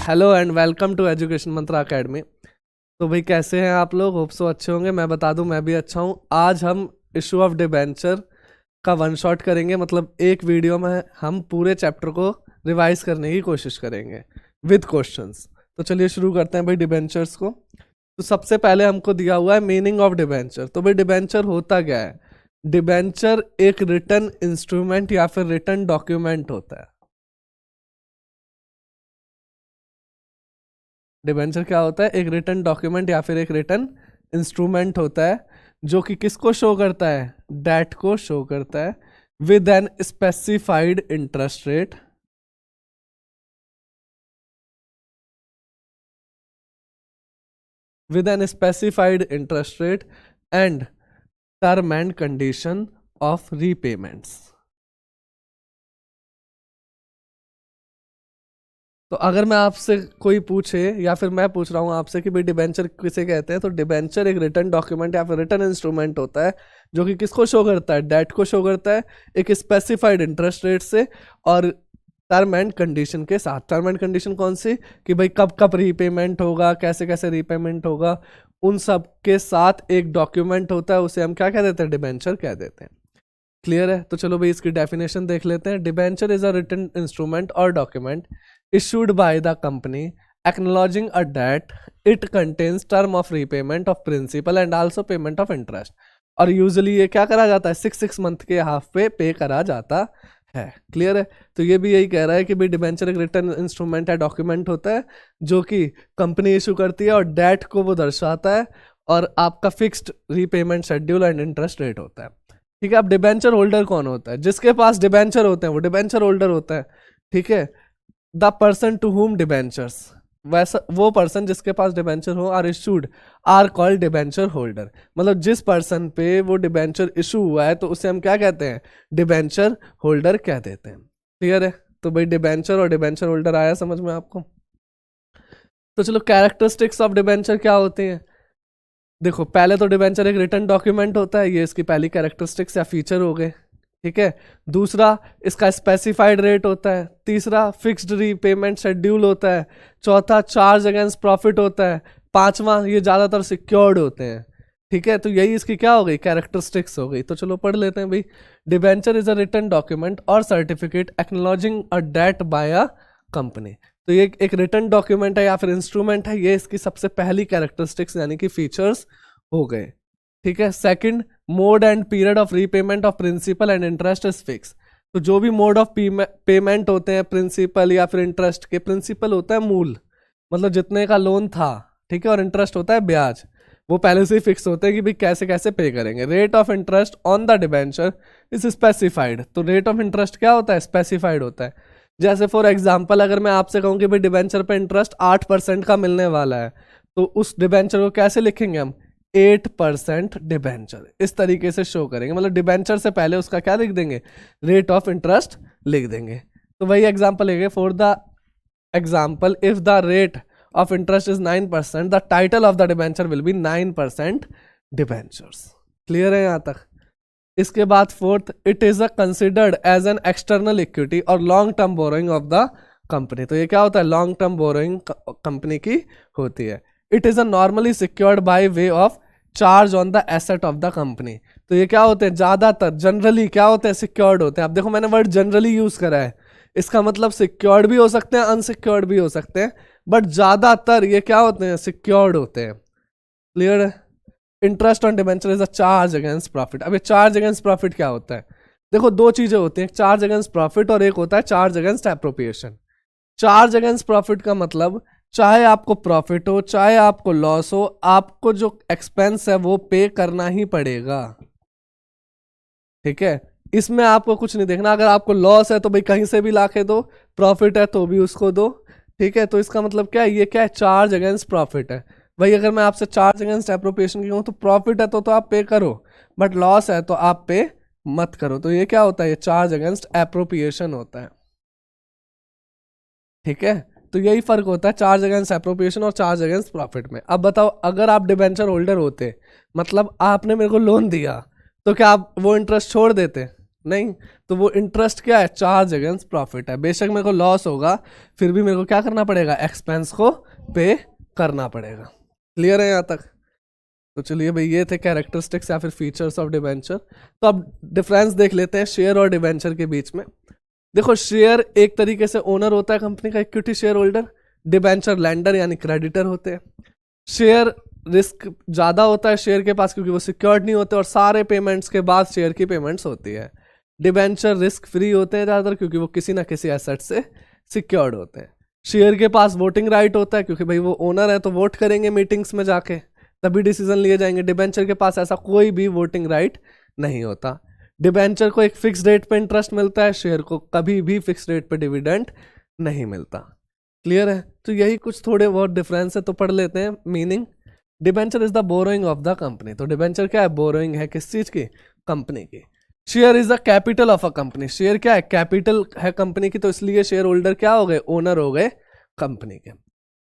Hello and welcome to education Mantra academy. तो भाई कैसे हैं आप लोग? होप सो अच्छे होंगे। मैं बता दूं मैं भी अच्छा हूं। आज हम इशू ऑफ डिबेंचर का वन शॉट करेंगे, मतलब एक वीडियो में हम पूरे चैप्टर को रिवाइज करने की कोशिश करेंगे विद क्वेश्चंस। तो चलिए शुरू करते हैं भाई डिबेंचर्स को। तो सबसे पहले हमको दिया हुआ है मीनिंग ऑफ डिबेंचर। तो भाई डिबेंचर होता क्या है? डिबेंचर एक रिटन इंस्ट्रूमेंट या फिर रिटन डॉक्यूमेंट होता है। डिबेंचर क्या होता है? एक रिटन डॉक्यूमेंट या फिर एक रिटन इंस्ट्रूमेंट होता है जो कि किसको शो करता है? डेट को शो करता है with an specified interest rate, with an specified interest rate and term and condition of repayments। तो अगर मैं आपसे कोई पूछे या फिर मैं पूछ रहा हूँ आपसे कि भाई डिबेंचर किसे कहते हैं, तो डिबेंचर एक रिटर्न डॉक्यूमेंट या फिर रिटर्न इंस्ट्रूमेंट होता है जो कि किसको शो करता है? डेट को शो करता है एक स्पेसिफाइड इंटरेस्ट रेट से और टर्म एंड कंडीशन के साथ। टर्म एंड कंडीशन कौन सी? कि भाई कब कब रीपेमेंट होगा, कैसे कैसे रीपेमेंट होगा, उन सब के साथ एक डॉक्यूमेंट होता है, उसे हम क्या कह देते हैं? डिबेंचर कह देते हैं। क्लियर है? तो चलो भाई इसकी डेफिनेशन देख लेते हैं। Debenture is a written instrument और document issued by the company acknowledging a debt. It contains term of repayment of principal and also payment of interest। और यूजुअली ये क्या करा जाता है? 6 मंथ के हाफ पे करा जाता है। क्लियर है? तो ये भी यही कह रहा है कि भाई डिबेंचर एक रिटर्न इंस्ट्रूमेंट है, डॉक्यूमेंट होता है जो कि कंपनी इशू करती है और डेट को वो दर्शाता है और आपका fixed repayment schedule and interest rate होता है। ठीक है। अब डिबेंचर होल्डर कौन होता है? जिसके पास डिबेंचर होते हैं वो डिबेंचर होल्डर होता है। ठीक है। The person to whom debentures, वैसा वो पर्सन जिसके पास डिबेंचर हो are issued are called debenture holder. मतलब जिस पर्सन पे वो डिबेंचर इशू हुआ है तो उसे हम क्या कहते हैं? डिबेंचर होल्डर कह देते हैं। क्लियर है? तो भाई डिबेंचर और डिबेंचर होल्डर आया समझ में आपको? तो चलो कैरेक्टरिस्टिक्स ऑफ डिबेंचर क्या होती हैं? देखो पहले तो डिबेंचर एक रिटन डॉक्यूमेंट होता है, ये इसकी पहली कैरेक्टरिस्टिक्स या फीचर हो गए। ठीक है। दूसरा इसका स्पेसिफाइड रेट होता है। तीसरा फिक्स्ड रीपेमेंट शेड्यूल होता है। चौथा चार्ज अगेंस्ट प्रॉफिट होता है। पांचवा ये ज्यादातर सिक्योर्ड होते हैं। ठीक है। तो यही इसकी क्या हो गई? कैरेक्टरिस्टिक्स हो गई। तो चलो पढ़ लेते हैं भाई। Debenture is a written document और certificate acknowledging a debt by a company. तो ये एक रिटन डॉक्यूमेंट है या फिर इंस्ट्रूमेंट है, ये इसकी सबसे पहली कैरेक्टरिस्टिक्स यानी कि फीचर्स हो गए। ठीक है। Second, mode and period of repayment of principal and interest is fix. तो जो भी मोड ऑफ पेमेंट होते हैं प्रिंसिपल या फिर इंटरेस्ट के, प्रिंसिपल होता है मूल, मतलब जितने का लोन था, ठीक है, और इंटरेस्ट होता है ब्याज, वो पहले से ही फिक्स होते हैं कि भाई कैसे कैसे पे करेंगे। Rate of interest on the debenture is specified. तो रेट ऑफ इंटरेस्ट क्या होता है? स्पेसिफाइड होता है। जैसे फॉर एग्जाम्पल अगर मैं आपसे कहूँ कि भाई डिबेंचर पे इंटरेस्ट 8% का मिलने वाला है, तो उस डिबेंचर को कैसे लिखेंगे हम? 8% डिबेंचर, इस तरीके से शो करेंगे। मतलब डिबेंचर से पहले उसका क्या लिख देंगे? रेट ऑफ इंटरेस्ट लिख देंगे। तो वही एग्जांपल लेंगे। For the example, if the rate of interest is 9%, the title of the debenture will be 9% debentures. Clear है यहां तक? इसके बाद fourth, it is a considered as an external equity और long term borrowing of the company. तो ये क्या होता है? लॉन्ग टर्म बोरोइंग कंपनी की होती है। It is a normally secured by way of charge on the asset of the company. तो ये क्या होते हैं? ज्यादातर जनरली क्या होते हैं? सिक्योर्ड होते हैं। अब देखो मैंने वर्ड जनरली यूज करा है, इसका मतलब सिक्योर्ड भी हो सकते हैं, अनसिक्योर्ड भी हो सकते हैं, बट ज्यादातर ये क्या होते हैं? सिक्योर्ड होते हैं। क्लियर है? Interest on debenture is a charge against profit. अब ये चार्ज अगेंस्ट प्रॉफिट क्या होता है? देखो दो चीजें होती हैं, एक चार्ज अगेंस्ट प्रॉफिट और एक होता है charge against appropriation. Charge against profit का मतलब चाहे आपको प्रॉफिट हो चाहे आपको लॉस हो, आपको जो एक्सपेंस है वो पे करना ही पड़ेगा। ठीक है। इसमें आपको कुछ नहीं देखना, अगर आपको लॉस है तो भाई कहीं से भी लाके दो, प्रॉफिट है तो भी उसको दो। ठीक है। तो इसका मतलब क्या है? ये क्या है? चार्ज अगेंस्ट प्रॉफिट है। भाई अगर मैं आपसे चार्ज अगेंस्ट एप्रोप्रिएशन की कहूँ तो प्रॉफिट है तो आप पे करो, बट लॉस है तो आप पे मत करो। तो ये क्या होता है? ये चार्ज अगेंस्ट एप्रोप्रिएशन होता है। ठीक है। तो यही फर्क होता है चार्ज अगेंस्ट एप्रोप्रिएशन और चार्ज अगेंस्ट प्रॉफिट में। अब बताओ, अगर आप डिबेंचर होल्डर होते, मतलब आपने मेरे को लोन दिया, तो क्या आप वो इंटरेस्ट छोड़ देते? नहीं, तो वो इंटरेस्ट क्या है, चार्ज अगेंस्ट प्रॉफिट है। बेशक मेरे को लॉस होगा फिर भी मेरे को क्या करना पड़ेगा, एक्सपेंस को पे करना पड़ेगा। क्लियर है यहाँ तक? तो चलिए भाई, ये थे कैरेक्टरिस्टिक्स या फिर फीचर्स ऑफ डिबेंचर। तो अब डिफरेंस देख लेते हैं शेयर और डिबेंचर के बीच में। देखो, शेयर एक तरीके से ओनर होता है कंपनी का, equity share holder. Debenture lander यानी क्रेडिटर होते हैं। शेयर रिस्क ज़्यादा होता है शेयर के पास क्योंकि वो सिक्योर्ड नहीं होते और सारे पेमेंट्स के बाद शेयर की पेमेंट्स होती है। डिबेंचर रिस्क फ्री होते हैं ज़्यादातर क्योंकि वो किसी ना किसी एसेट से सिक्योर्ड होते हैं। शेयर के पास वोटिंग राइट होता है क्योंकि भाई वो ओनर है तो वोट करेंगे मीटिंग्स में जाके, तभी डिसीजन लिए जाएंगे। डिबेंचर के पास ऐसा कोई भी वोटिंग राइट नहीं होता। डिबेंचर को एक फिक्स रेट पे इंटरेस्ट मिलता है, शेयर को कभी भी फिक्स रेट पे डिविडेंड नहीं मिलता। क्लियर है? तो यही कुछ थोड़े बहुत डिफरेंस है, तो पढ़ लेते हैं meaning. Debenture is the borrowing of the company. तो डिबेंचर क्या है, बोरोइंग है किस चीज की, कंपनी की। Share is the capital of a company. Share क्या है, कैपिटल है कंपनी की, तो इसलिए शेयर होल्डर क्या हो गए, ओनर हो गए कंपनी के।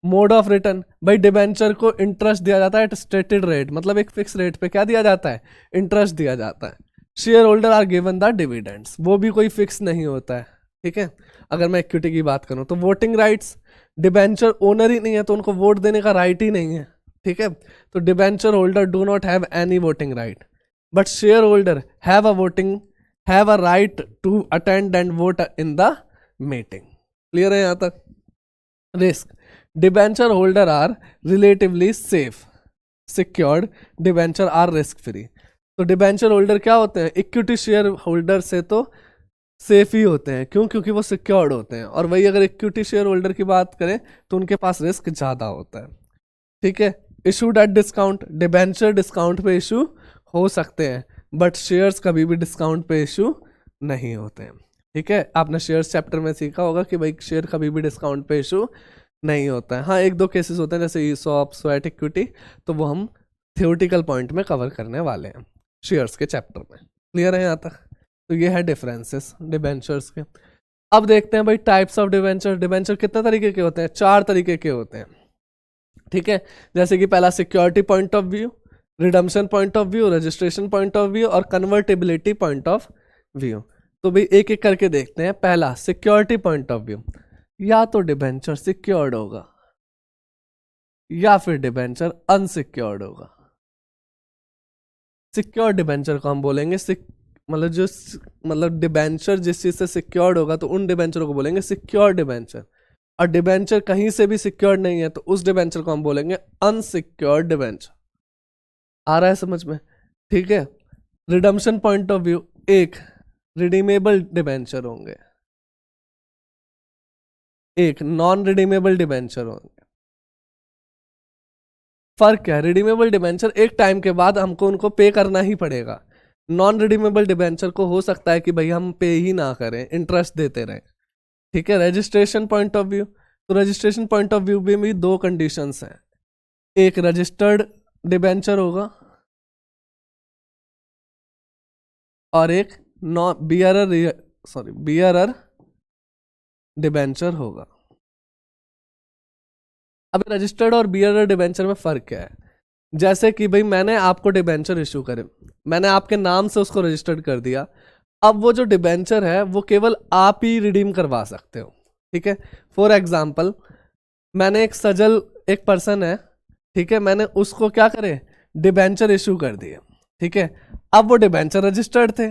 मोड ऑफ रिटर्न, भाई डिबेंचर को इंटरेस्ट दिया जाता है एट स्टेटेड रेट, मतलब एक फिक्स रेट पे क्या दिया जाता है, इंटरेस्ट दिया जाता है। Share holder are given the dividends, वो भी कोई फिक्स नहीं होता है। ठीक है, अगर मैं इक्विटी की बात करूं तो वोटिंग राइट्स, डिबेंचर ओनर ही नहीं है तो उनको वोट देने का राइट ही नहीं है। ठीक है, तो debenture holder do not have any voting right, but share holder have a right to attend and vote in the meeting. Clear है यहां तक? Risk, debenture holder are relatively safe secured, debenture are risk free. तो debenture holder क्या होते हैं, equity share holder से तो safe ही होते हैं। क्यों? क्योंकि वो सिक्योर्ड होते हैं। और वही अगर इक्विटी शेयर होल्डर की बात करें तो उनके पास रिस्क ज़्यादा होता है। ठीक है, issued at discount, debenture discount पे इशू हो सकते हैं बट शेयर्स कभी भी डिस्काउंट पे इशू नहीं होते हैं। ठीक है, आपने शेयर्स चैप्टर में सीखा होगा कि भाई शेयर कभी भी डिस्काउंट पे इशू नहीं होता है। हाँ, एक दो केसेस होते हैं जैसे ईसॉप, स्वेट इक्विटी, तो वो हम थियोरटिकल पॉइंट में कवर करने वाले हैं शेयर्स के चैप्टर में। क्लियर है यहाँ तक? तो ये है डिफरेंसेस डिबेंचर्स के। अब देखते हैं भाई टाइप्स ऑफ डिबेंचर। डिबेंचर कितने तरीके के होते हैं, 4 तरीके के होते हैं। ठीक है, जैसे कि पहला security point of view, redemption point of view, registration point of view और कन्वर्टेबिलिटी पॉइंट ऑफ व्यू। तो भाई एक एक करके देखते हैं। पहला सिक्योरिटी पॉइंट ऑफ व्यू, या तो डिबेंचर सिक्योर्ड होगा या फिर डिबेंचर अनसिक्योर्ड होगा। सिक्योर डिबेंचर को हम बोलेंगे मतलब डिबेंचर जिस चीज से सिक्योर्ड होगा तो उन डिबेंचर को बोलेंगे सिक्योर डिबेंचर। और डिबेंचर कहीं से भी सिक्योर्ड नहीं है तो उस डिबेंचर को हम बोलेंगे अनसिक्योर्ड डिबेंचर। आ रहा है समझ में? ठीक है, रिडम्पशन पॉइंट ऑफ व्यू, एक रिडीमेबल डिबेंचर होंगे, एक नॉन रिडीमेबल डिबेंचर होंगे। फर्क क्या है, रिडीमेबल डिबेंचर एक टाइम के बाद हमको उनको पे करना ही पड़ेगा। नॉन रिडीमेबल डिबेंचर को हो सकता है कि भाई हम पे ही ना करें, इंटरेस्ट देते रहें। ठीक है, रजिस्ट्रेशन पॉइंट ऑफ व्यू, तो रजिस्ट्रेशन पॉइंट ऑफ व्यू में भी 2 कंडीशंस हैं। एक रजिस्टर्ड डिबेंचर होगा और एक बियरर डिबेंचर होगा। अब रजिस्टर्ड और बियरर डिबेंचर में फर्क क्या है? जैसे कि भाई मैंने आपको डिबेंचर इशू करे, मैंने आपके नाम से उसको रजिस्टर्ड कर दिया। अब वो जो डिबेंचर है वो केवल आप ही रिडीम करवा सकते हो। ठीक है, फॉर एग्जाम्पल मैंने एक पर्सन है, ठीक है, मैंने उसको क्या करे, डिबेंचर इशू कर दिए। ठीक है, अब वो डिबेंचर रजिस्टर्ड थे।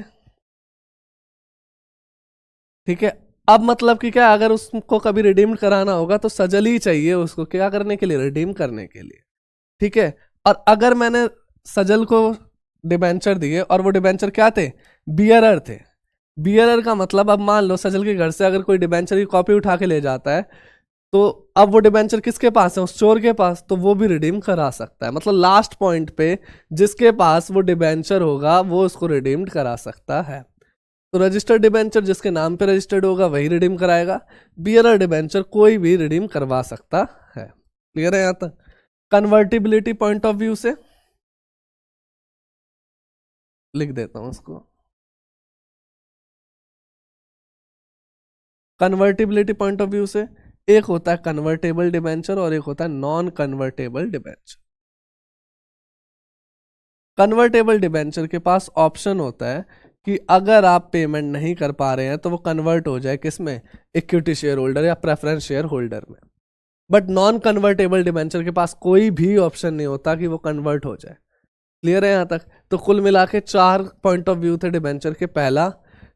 ठीक है, अब मतलब कि क्या, अगर उसको कभी रिडीम कराना होगा तो सजल ही चाहिए उसको क्या करने के लिए, रिडीम करने के लिए। ठीक है, और अगर मैंने सजल को डिबेंचर दिए और वो डिबेंचर क्या थे, बियरर थे। बियरर का मतलब अब मान लो सजल के घर से अगर कोई डिबेंचर की कॉपी उठा के ले जाता है तो अब वो डिबेंचर किसके पास है, उस चोर के पास, तो वो भी रिडीम करा सकता है। मतलब लास्ट पॉइंट पे जिसके पास वो डिबेंचर होगा वो उसको रिडीम्ड करा सकता है। तो रजिस्टर्ड डिबेंचर जिसके नाम पे रजिस्टर्ड होगा वही रिडीम कराएगा। बियरर डिबेंचर कोई भी रिडीम करवा सकता है। क्लियर है यहां तक? कन्वर्टिबिलिटी पॉइंट ऑफ व्यू से लिख देता हूं उसको। कन्वर्टिबिलिटी पॉइंट ऑफ व्यू से एक होता है कन्वर्टेबल डिबेंचर और एक होता है non convertible debenture. Convertible debenture के पास ऑप्शन होता है कि अगर आप पेमेंट नहीं कर पा रहे हैं तो वो कन्वर्ट हो जाए किस में, इक्विटी शेयर होल्डर या प्रेफरेंस शेयर होल्डर में। बट नॉन कन्वर्टेबल डिबेंचर के पास कोई भी ऑप्शन नहीं होता कि वो कन्वर्ट हो जाए। क्लियर है यहाँ तक? तो कुल मिला के 4 पॉइंट ऑफ व्यू थे डिबेंचर के। पहला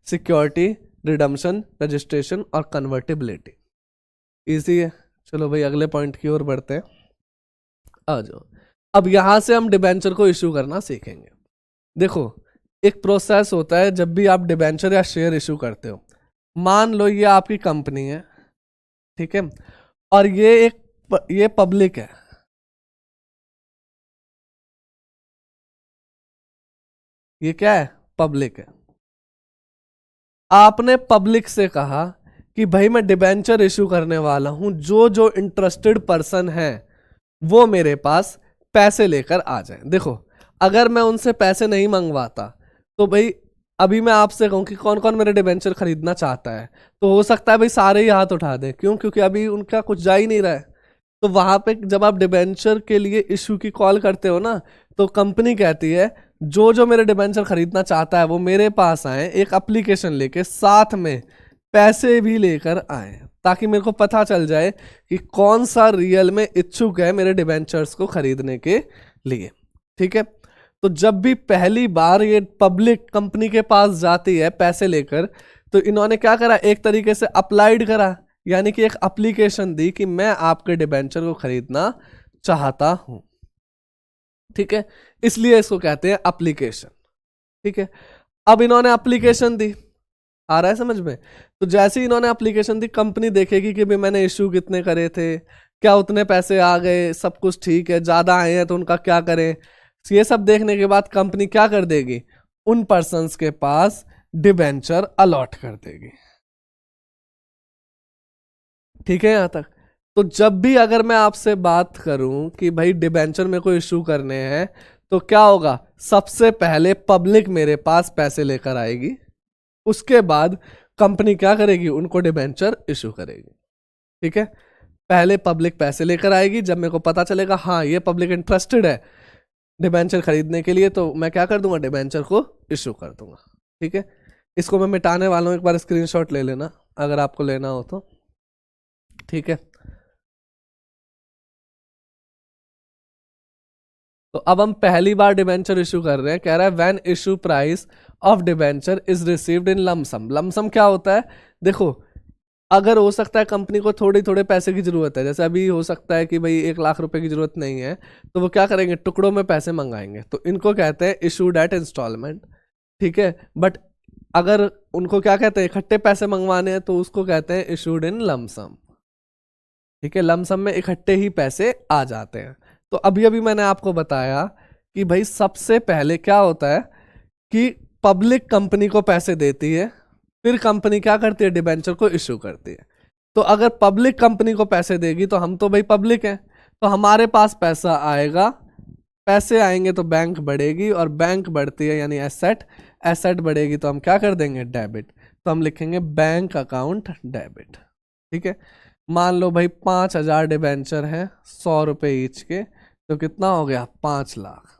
सिक्योरिटी, रिडम्पशन, रजिस्ट्रेशन और कन्वर्टेबिलिटी। इजी है। चलो भाई अगले पॉइंट की ओर बढ़ते हैं, आ जाओ। अब यहां से हम डिबेंचर को इशू करना सीखेंगे। देखो एक प्रोसेस होता है जब भी आप डिबेंचर या शेयर इशू करते हो। मान लो ये आपकी कंपनी है, ठीक है, और ये पब्लिक है। ये क्या है? पब्लिक है। आपने पब्लिक से कहा कि भाई मैं डिबेंचर इशू करने वाला हूं, जो जो इंटरेस्टेड पर्सन है वो मेरे पास पैसे लेकर आ जाए। देखो अगर मैं उनसे पैसे नहीं मंगवाता तो भाई अभी मैं आपसे कहूं कि कौन कौन मेरे डिबेंचर खरीदना चाहता है, तो हो सकता है भाई सारे ही हाथ उठा दें। क्यों? क्योंकि अभी उनका कुछ जा ही नहीं रहा है। तो वहां पे जब आप डिबेंचर के लिए इशू की कॉल करते हो ना, तो कंपनी कहती है जो जो मेरे डिबेंचर खरीदना चाहता है वो मेरे पास आए, एक एप्लीकेशन लेके, साथ में पैसे भी लेकर आए, ताकि मेरे को पता चल जाए कि कौन सा रियल में इच्छुक है मेरे डिबेंचर्स को खरीदने के लिए। ठीक है, तो जब भी पहली बार ये पब्लिक कंपनी के पास जाती है पैसे लेकर, तो इन्होंने क्या करा, एक तरीके से अप्लाइड करा, यानी कि एक एप्लीकेशन दी कि मैं आपके डिबेंचर को खरीदना चाहता हूं। ठीक है, इसलिए इसको कहते हैं एप्लीकेशन। ठीक है, अब इन्होंने एप्लीकेशन दी, आ रहा है समझ में? तो जैसे ही इन्होंने एप्लीकेशन दी, कंपनी देखेगी कि भाई मैंने इशू कितने करे थे, क्या उतने पैसे आ गए, सब कुछ ठीक है, ज्यादा आए हैं तो उनका क्या करें। ये सब देखने के बाद कंपनी क्या कर देगी, उन पर्सन्स के पास डिबेंचर अलॉट कर देगी। ठीक है यहां तक? तो जब भी अगर मैं आपसे बात करूं कि भाई डिबेंचर में कोई इशू करने हैं, तो क्या होगा, सबसे पहले पब्लिक मेरे पास पैसे लेकर आएगी, उसके बाद कंपनी क्या करेगी, उनको डिबेंचर इशू करेगी। ठीक है, पहले पब्लिक पैसे लेकर आएगी, जब मेरे को पता चलेगा हाँ ये पब्लिक इंटरेस्टेड है डिबेंचर खरीदने के लिए, तो मैं क्या कर दूंगा, डिबेंचर को इशू कर दूंगा। ठीक है, इसको मैं मिटाने वाला हूं, एक बार स्क्रीनशॉट ले लेना अगर आपको लेना हो तो। ठीक है, तो अब हम पहली बार डिबेंचर इशू कर रहे हैं। कह रहा है when issue price of debenture is received in lump sum. Lump sum क्या होता है? देखो अगर हो सकता है कंपनी को थोड़े थोड़े पैसे की जरूरत है, जैसे अभी हो सकता है कि भाई 1 लाख रुपए की जरूरत नहीं है, तो वो क्या करेंगे, टुकड़ों में पैसे मंगाएंगे, तो इनको कहते हैं इशूड एट इंस्टॉलमेंट। ठीक है, बट अगर उनको क्या कहते हैं, इकट्ठे पैसे मंगवाने हैं, तो उसको कहते हैं इशूड इन लमसम। ठीक है, लमसम में इकट्ठे ही पैसे आ जाते हैं। तो अभी अभी मैंने आपको बताया कि भाई सबसे पहले क्या होता है कि पब्लिक कंपनी को पैसे देती है, फिर कंपनी क्या करती है, डिबेंचर को इशू करती है। तो अगर पब्लिक कंपनी को पैसे देगी तो हम तो भाई पब्लिक हैं, तो हमारे पास पैसा आएगा, पैसे आएंगे तो बैंक बढ़ेगी, और बैंक बढ़ती है यानी एसेट, एसेट बढ़ेगी तो हम क्या कर देंगे, डेबिट। तो हम लिखेंगे बैंक अकाउंट डेबिट। ठीक है, मान लो भाई 5,000 डिबेंचर हैं, 100 रुपए ईच के, तो कितना हो गया, 5 लाख।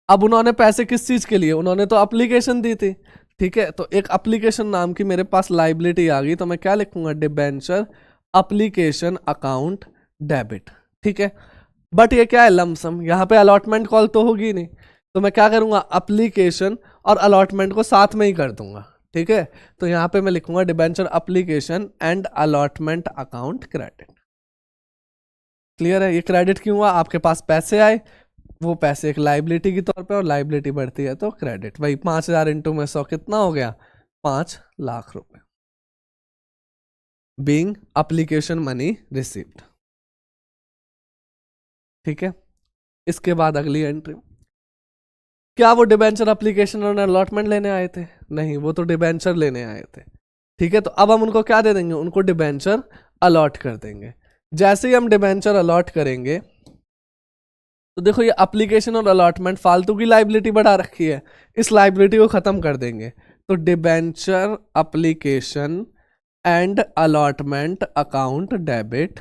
अब उन्होंने पैसे किस चीज के लिए, उन्होंने तो एप्लीकेशन दी थी। ठीक है, तो एक एप्लीकेशन नाम की मेरे पास लाइबिलिटी आ गई, तो मैं क्या लिखूंगा, डिबेंचर एप्लीकेशन अकाउंट डेबिट। ठीक है, बट ये क्या है, लमसम, यहाँ पे अलॉटमेंट कॉल तो होगी नहीं, तो मैं क्या करूंगा, एप्लीकेशन और अलॉटमेंट को साथ में ही कर दूंगा। ठीक है, तो यहाँ पे मैं लिखूंगा debenture application and allotment account credit. Clear है? ये क्रेडिट क्यों हुआ, आपके पास पैसे आए, वो पैसे एक लाइबिलिटी के तौर पे, और लाइबिलिटी बढ़ती है तो क्रेडिट। वही 5,000 इंटू में 100 कितना हो गया, 5 लाख रुपए, बीइंग एप्लीकेशन मनी रिसीव्ड। ठीक है, इसके बाद अगली एंट्री, क्या वो डिबेंचर एप्लीकेशन और अलॉटमेंट लेने आए थे? नहीं, वो तो डिबेंचर लेने आए थे। ठीक है, तो अब हम उनको क्या दे देंगे, उनको डिबेंचर अलॉट कर देंगे। जैसे ही हम डिबेंचर अलॉट करेंगे, तो देखो ये एप्लीकेशन और अलॉटमेंट फालतू की लाइबिलिटी बढ़ा रखी है, इस लाइबिलिटी को खत्म कर देंगे। तो debenture application and allotment account debit,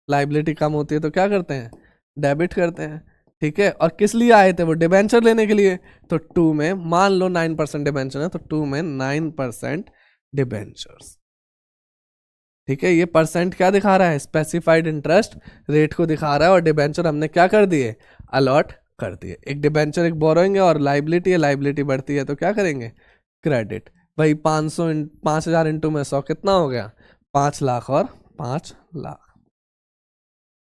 liability कम होती है तो क्या करते हैं, डेबिट करते हैं। ठीक है, और किस लिए आए थे वो, डिबेंचर लेने के लिए। तो 2 में मान लो 9% डिबेंचर है, तो 2 में 9% डिबेंचर्स। ठीक है, ये परसेंट क्या दिखा रहा है, स्पेसिफाइड इंटरेस्ट रेट को दिखा रहा है, और डिबेंचर हमने क्या कर दिए, अलॉट कर दिए। एक डिबेंचर एक बोरोइंग है और लाइबिलिटी है, लाइबिलिटी बढ़ती है तो क्या करेंगे, क्रेडिट। भाई 5,000 इंटू में 100 कितना हो गया, 5 लाख और 5 लाख।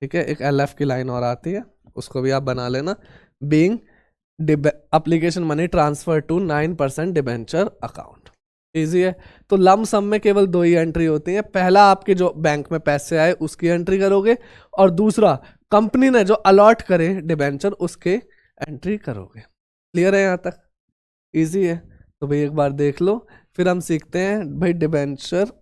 ठीक है, एक LF की लाइन और आती है, उसको भी आप बना लेना। Being application money transfer to 9% debenture account. Easy है। तो लम सम में केवल 2 ही एंट्री होती है, पहला आपके जो बैंक में पैसे आए उसकी एंट्री करोगे, और दूसरा कंपनी ने जो अलॉट करे डिबेंचर उसके एंट्री करोगे। क्लियर है यहाँ तक, इजी है। तो भाई एक बार देख लो, फिर हम सीखते हैं भाई डिबेंचर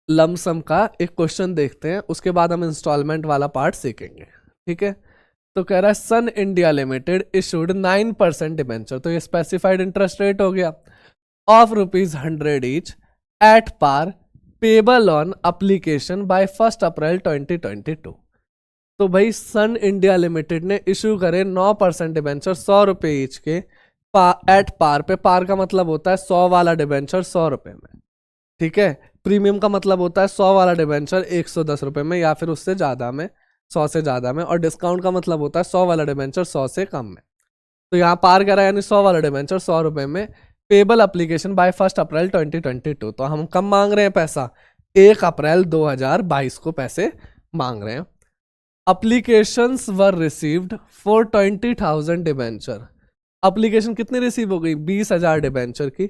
लमसम का एक क्वेश्चन देखते हैं, उसके बाद हम इंस्टॉलमेंट वाला पार्ट सीखेंगे। ठीक है, तो कह रहा है Sun India limited issued 9% debenture, तो ये स्पेसिफाइड इंटरेस्ट रेट हो गया, of ₹100 each at par payable on application by 1 April 2022। तो भाई सन इंडिया लिमिटेड ने इशू करे 9% डिबेंचर ₹100 ईच के एट पार पे। पार का मतलब होता है 100 वाला डिबेंचर ₹100 में। ठीक है, प्रीमियम का मतलब होता है 100 वाला डिबेंचर ₹110 में या फिर उससे ज़्यादा में, 100 से ज़्यादा में, और डिस्काउंट का मतलब होता है 100 वाला डिबेंचर 100 से कम में। तो यहाँ पार करा यानी 100 वाला डिबेंचर ₹100 में, पेबल एप्लीकेशन बाय 1 अप्रैल 2022। तो हम कब मांग रहे हैं पैसा, 1 अप्रैल 2022 को पैसे मांग रहे हैं। Applications were received for 20,000 debenture. Application कितनी रिसीव हो गई, 20,000 डिबेंचर की।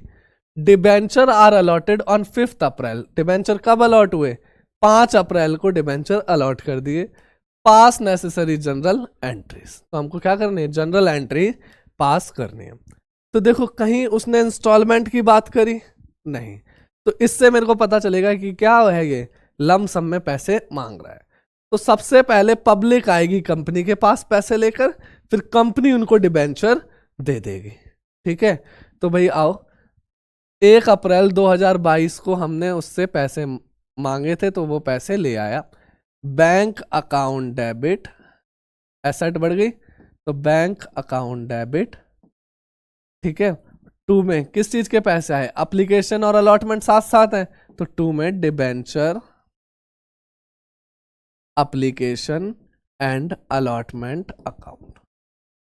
Debenture are allotted on 5 April. Debenture कब अलॉट हुए, 5 अप्रैल को डिबेंचर अलॉट कर दिए। पास नेसेसरी जनरल एंट्रीज, तो हमको क्या करनी है, जनरल एंट्री पास करनी है। तो देखो कहीं उसने इंस्टॉलमेंट की बात करी नहीं, तो इससे मेरे को पता चलेगा कि क्या है, ये लम सम में पैसे मांग रहा है। तो सबसे पहले पब्लिक आएगी कंपनी के पास पैसे लेकर, फिर कंपनी उनको डिबेंचर दे देगी। ठीक है, तो भाई आओ, 1 अप्रैल 2022 को हमने उससे पैसे मांगे थे, तो वो पैसे ले आया। बैंक अकाउंट डेबिट, एसेट बढ़ गई, तो बैंक अकाउंट डेबिट। ठीक है, 2 में किस चीज के पैसे आए, एप्लीकेशन और अलॉटमेंट साथ साथ है, तो 2 में debenture, application and allotment account.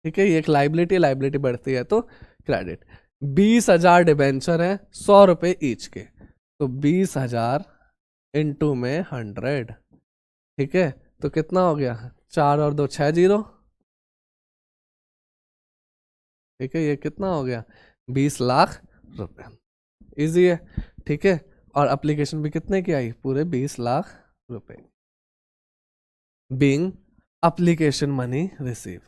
ठीक है, ये एक लाइबिलिटी, लाइबिलिटी बढ़ती है तो क्रेडिट। 20,000 डिबेंचर है, ₹100 ईच के, तो 20,000 इंटू में 100। ठीक है, तो कितना हो गया, 4 और 2 6 0। ठीक है, ये कितना हो गया, 20 लाख रुपए। इजी है। ठीक है, और एप्लीकेशन भी कितने की आई, पूरे 20 लाख रुपए। Being application money receive.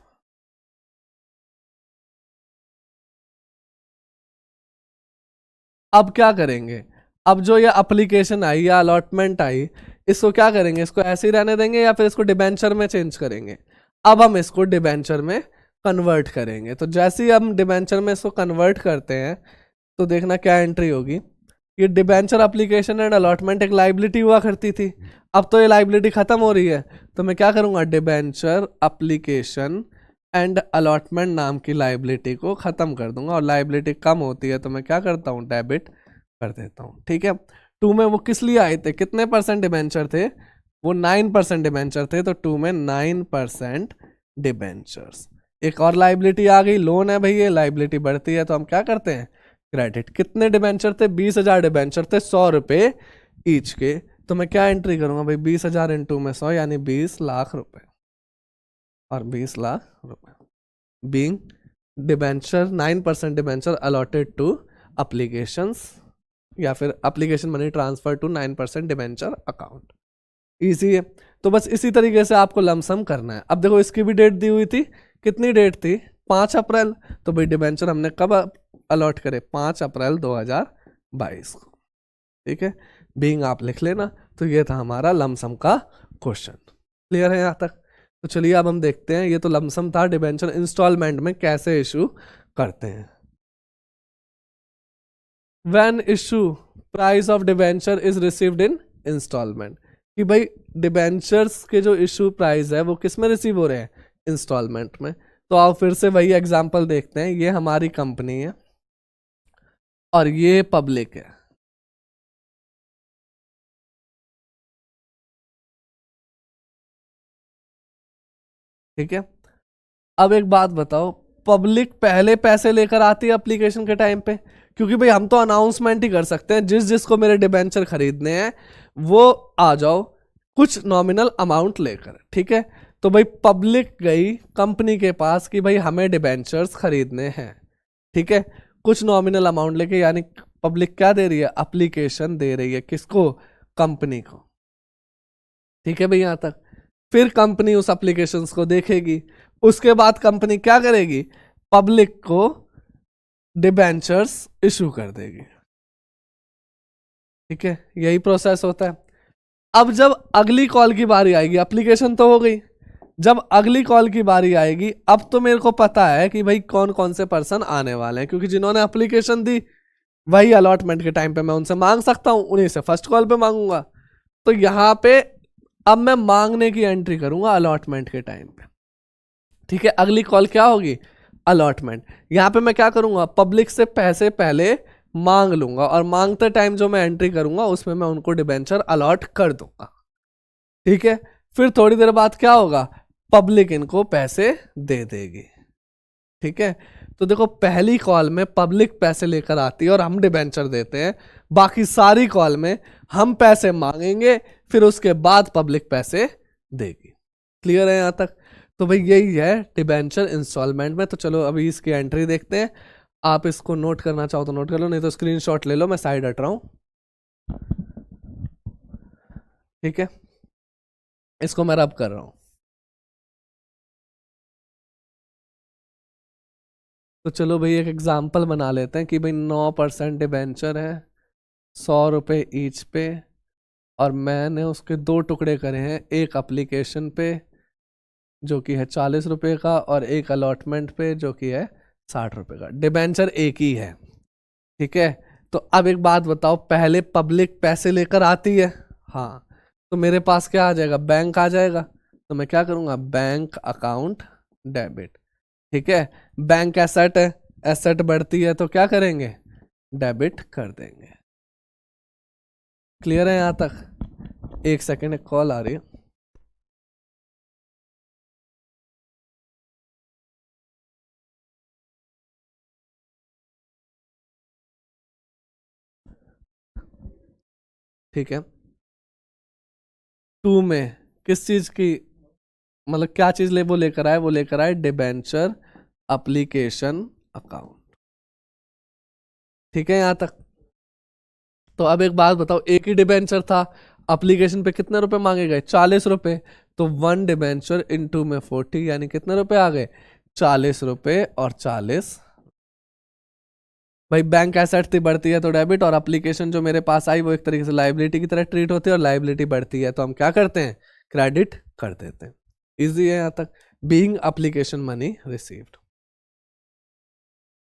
अब क्या करेंगे, अब जो ये एप्लीकेशन आई या अलॉटमेंट आई, इसको क्या करेंगे, इसको ऐसे ही रहने देंगे या फिर इसको डिबेंचर में चेंज करेंगे। अब हम इसको डिबेंचर में कन्वर्ट करेंगे। तो जैसे ही हम डिबेंचर में इसको कन्वर्ट करते हैं, तो देखना क्या एंट्री होगी। ये डिबेंचर एप्लीकेशन एंड अलॉटमेंट एक लाइबिलिटी हुआ करती थी, अब तो ये लाइबिलिटी खत्म हो रही है, तो मैं क्या करूंगा, डिबेंचर एप्लीकेशन एंड अलॉटमेंट नाम की लाइबिलिटी को खत्म कर दूंगा, और लाइबिलिटी कम होती है तो मैं क्या करता हूँ, डेबिट कर देता हूँ। ठीक है, 2 में वो किस लिए आए थे, कितने % डिबेंचर थे, वो 9% डिबेंचर थे, तो 2 में 9% डिबेंचर्स। एक और लाइबिलिटी आ गई, लोन है भाई, ये लाइबिलिटी बढ़ती है तो हम क्या करते हैं, क्रेडिट। कितने डिबेंचर थे, 20,000 डिबेंचर थे, ₹100 ईच के, तो मैं क्या एंट्री करूंगा भाई, 20,000 इंटू में 100 यानी 20 लाख रुपए, और 20 लाख रुपए। Being debenture 9% debenture allotted to applications, या फिर application money transfer to 9% debenture account. Easy है। तो बस इसी तरीके से आपको लमसम करना है। अब देखो इसकी भी डेट दी हुई थी, कितनी डेट थी, 5 अप्रैल, तो भाई डिबेंचर हमने कब अलॉट करे, 5 अप्रैल 2022 को। ठीक है, बीइंग आप लिख लेना। तो ये था हमारा लमसम का क्वेश्चन। क्लियर है यहाँ तक। तो चलिए अब हम देखते हैं, ये तो लमसम था, डिबेंचर इंस्टॉलमेंट में कैसे इशू करते हैं। When issue price of debenture is received in installment, कि भाई डिबेंचर्स के जो इशू प्राइस है वो किस में रिसीव हो रहे हैं, इंस्टॉलमेंट में। तो आओ फिर से वही एग्जांपल देखते हैं। ये हमारी कंपनी है और ये पब्लिक है। ठीक है, अब एक बात बताओ, पब्लिक पहले पैसे लेकर आती है एप्लीकेशन के टाइम पे? क्योंकि भाई हम तो अनाउंसमेंट ही कर सकते हैं, जिस जिसको मेरे डिबेंचर खरीदने हैं वो आ जाओ कुछ नॉमिनल अमाउंट लेकर। ठीक है, तो भाई पब्लिक गई कंपनी के पास कि भाई हमें डिबेंचर्स खरीदने हैं। ठीक है, कुछ नॉमिनल अमाउंट लेके, यानी पब्लिक क्या दे रही है? एप्लीकेशन दे रही है। किसको? कंपनी को। ठीक है भाई, यहां तक। फिर कंपनी उस एप्लीकेशन को देखेगी, उसके बाद कंपनी क्या करेगी? पब्लिक को डिबेंचर्स इशू कर देगी। ठीक है, यही प्रोसेस होता है। अब जब अगली कॉल की बारी आएगी, एप्लीकेशन तो हो गई, जब अगली कॉल की बारी आएगी, अब तो मेरे को पता है कि भाई कौन कौन से पर्सन आने वाले हैं, क्योंकि जिन्होंने एप्लीकेशन दी वही अलॉटमेंट के टाइम पे मैं उनसे मांग सकता हूं, उन्हीं से फर्स्ट कॉल पे मांगूंगा। तो यहां पे अब मैं मांगने की एंट्री करूंगा अलॉटमेंट के टाइम पे। ठीक है, अगली कॉल क्या होगी? अलॉटमेंट। यहां पे मैं क्या करूंगा? पब्लिक से पैसे पहले मांग लूंगा और मांगते टाइम जो मैं एंट्री करूंगा उसमें मैं उनको डिबेंचर अलॉट कर दूंगा। ठीक है, फिर थोड़ी देर बाद क्या होगा? पब्लिक इनको पैसे दे देगी। ठीक है, तो देखो पहली कॉल में पब्लिक पैसे लेकर आती है और हम डिबेंचर देते हैं। बाकी सारी कॉल में हम पैसे मांगेंगे, फिर उसके बाद पब्लिक पैसे देगी। क्लियर है यहां तक? तो भाई यही है डिबेंचर इंस्टॉलमेंट में। तो चलो अभी इसकी एंट्री देखते हैं। आप इसको नोट करना चाहो तो नोट कर लो, नहीं तो स्क्रीनशॉट ले लो, मैं साइड हट रहा हूं। ठीक है, इसको मैं रब कर रहा हूं। तो चलो भाई एक एग्जाम्पल बना लेते हैं कि भाई 9% डिबेंचर है, 100 रुपये ईच पे, और मैंने उसके 2 टुकड़े करे हैं, एक एप्लीकेशन पे जो कि है 40 रुपये का, और एक अलॉटमेंट पे जो कि है 60 रुपये का। डिबेंचर एक ही है। ठीक है, तो अब एक बात बताओ, पहले पब्लिक पैसे लेकर आती है, हाँ, तो मेरे पास क्या आ जाएगा? बैंक आ जाएगा। तो मैं क्या करूंगा? Bank account debit. ठीक है, बैंक एसेट है, एसेट बढ़ती है तो क्या करेंगे? डेबिट कर देंगे। क्लियर है यहां तक? एक सेकेंड, एक कॉल आ रही है। ठीक है, 2 में किस चीज की, मतलब क्या चीज ले वो लेकर आए? वो लेकर आए डिबेंचर एप्लीकेशन अकाउंट। ठीक है यहां तक? तो अब एक बात बताओ, एक ही डिबेंचर था, एप्लीकेशन पे कितने रुपए मांगे गए? 40 रुपए। तो 1 डिबेंचर इंटू में 40, यानी कितने रुपए आ गए? 40 रुपए और 40। भाई बैंक एसेट थी, बढ़ती है तो डेबिट, और एप्लीकेशन जो मेरे पास आई वो एक तरीके से लाइबिलिटी की तरह ट्रीट होती है, और लाइबिलिटी बढ़ती है तो हम क्या करते हैं? क्रेडिट कर देते हैं। इजी है यहां तक? Being application money received.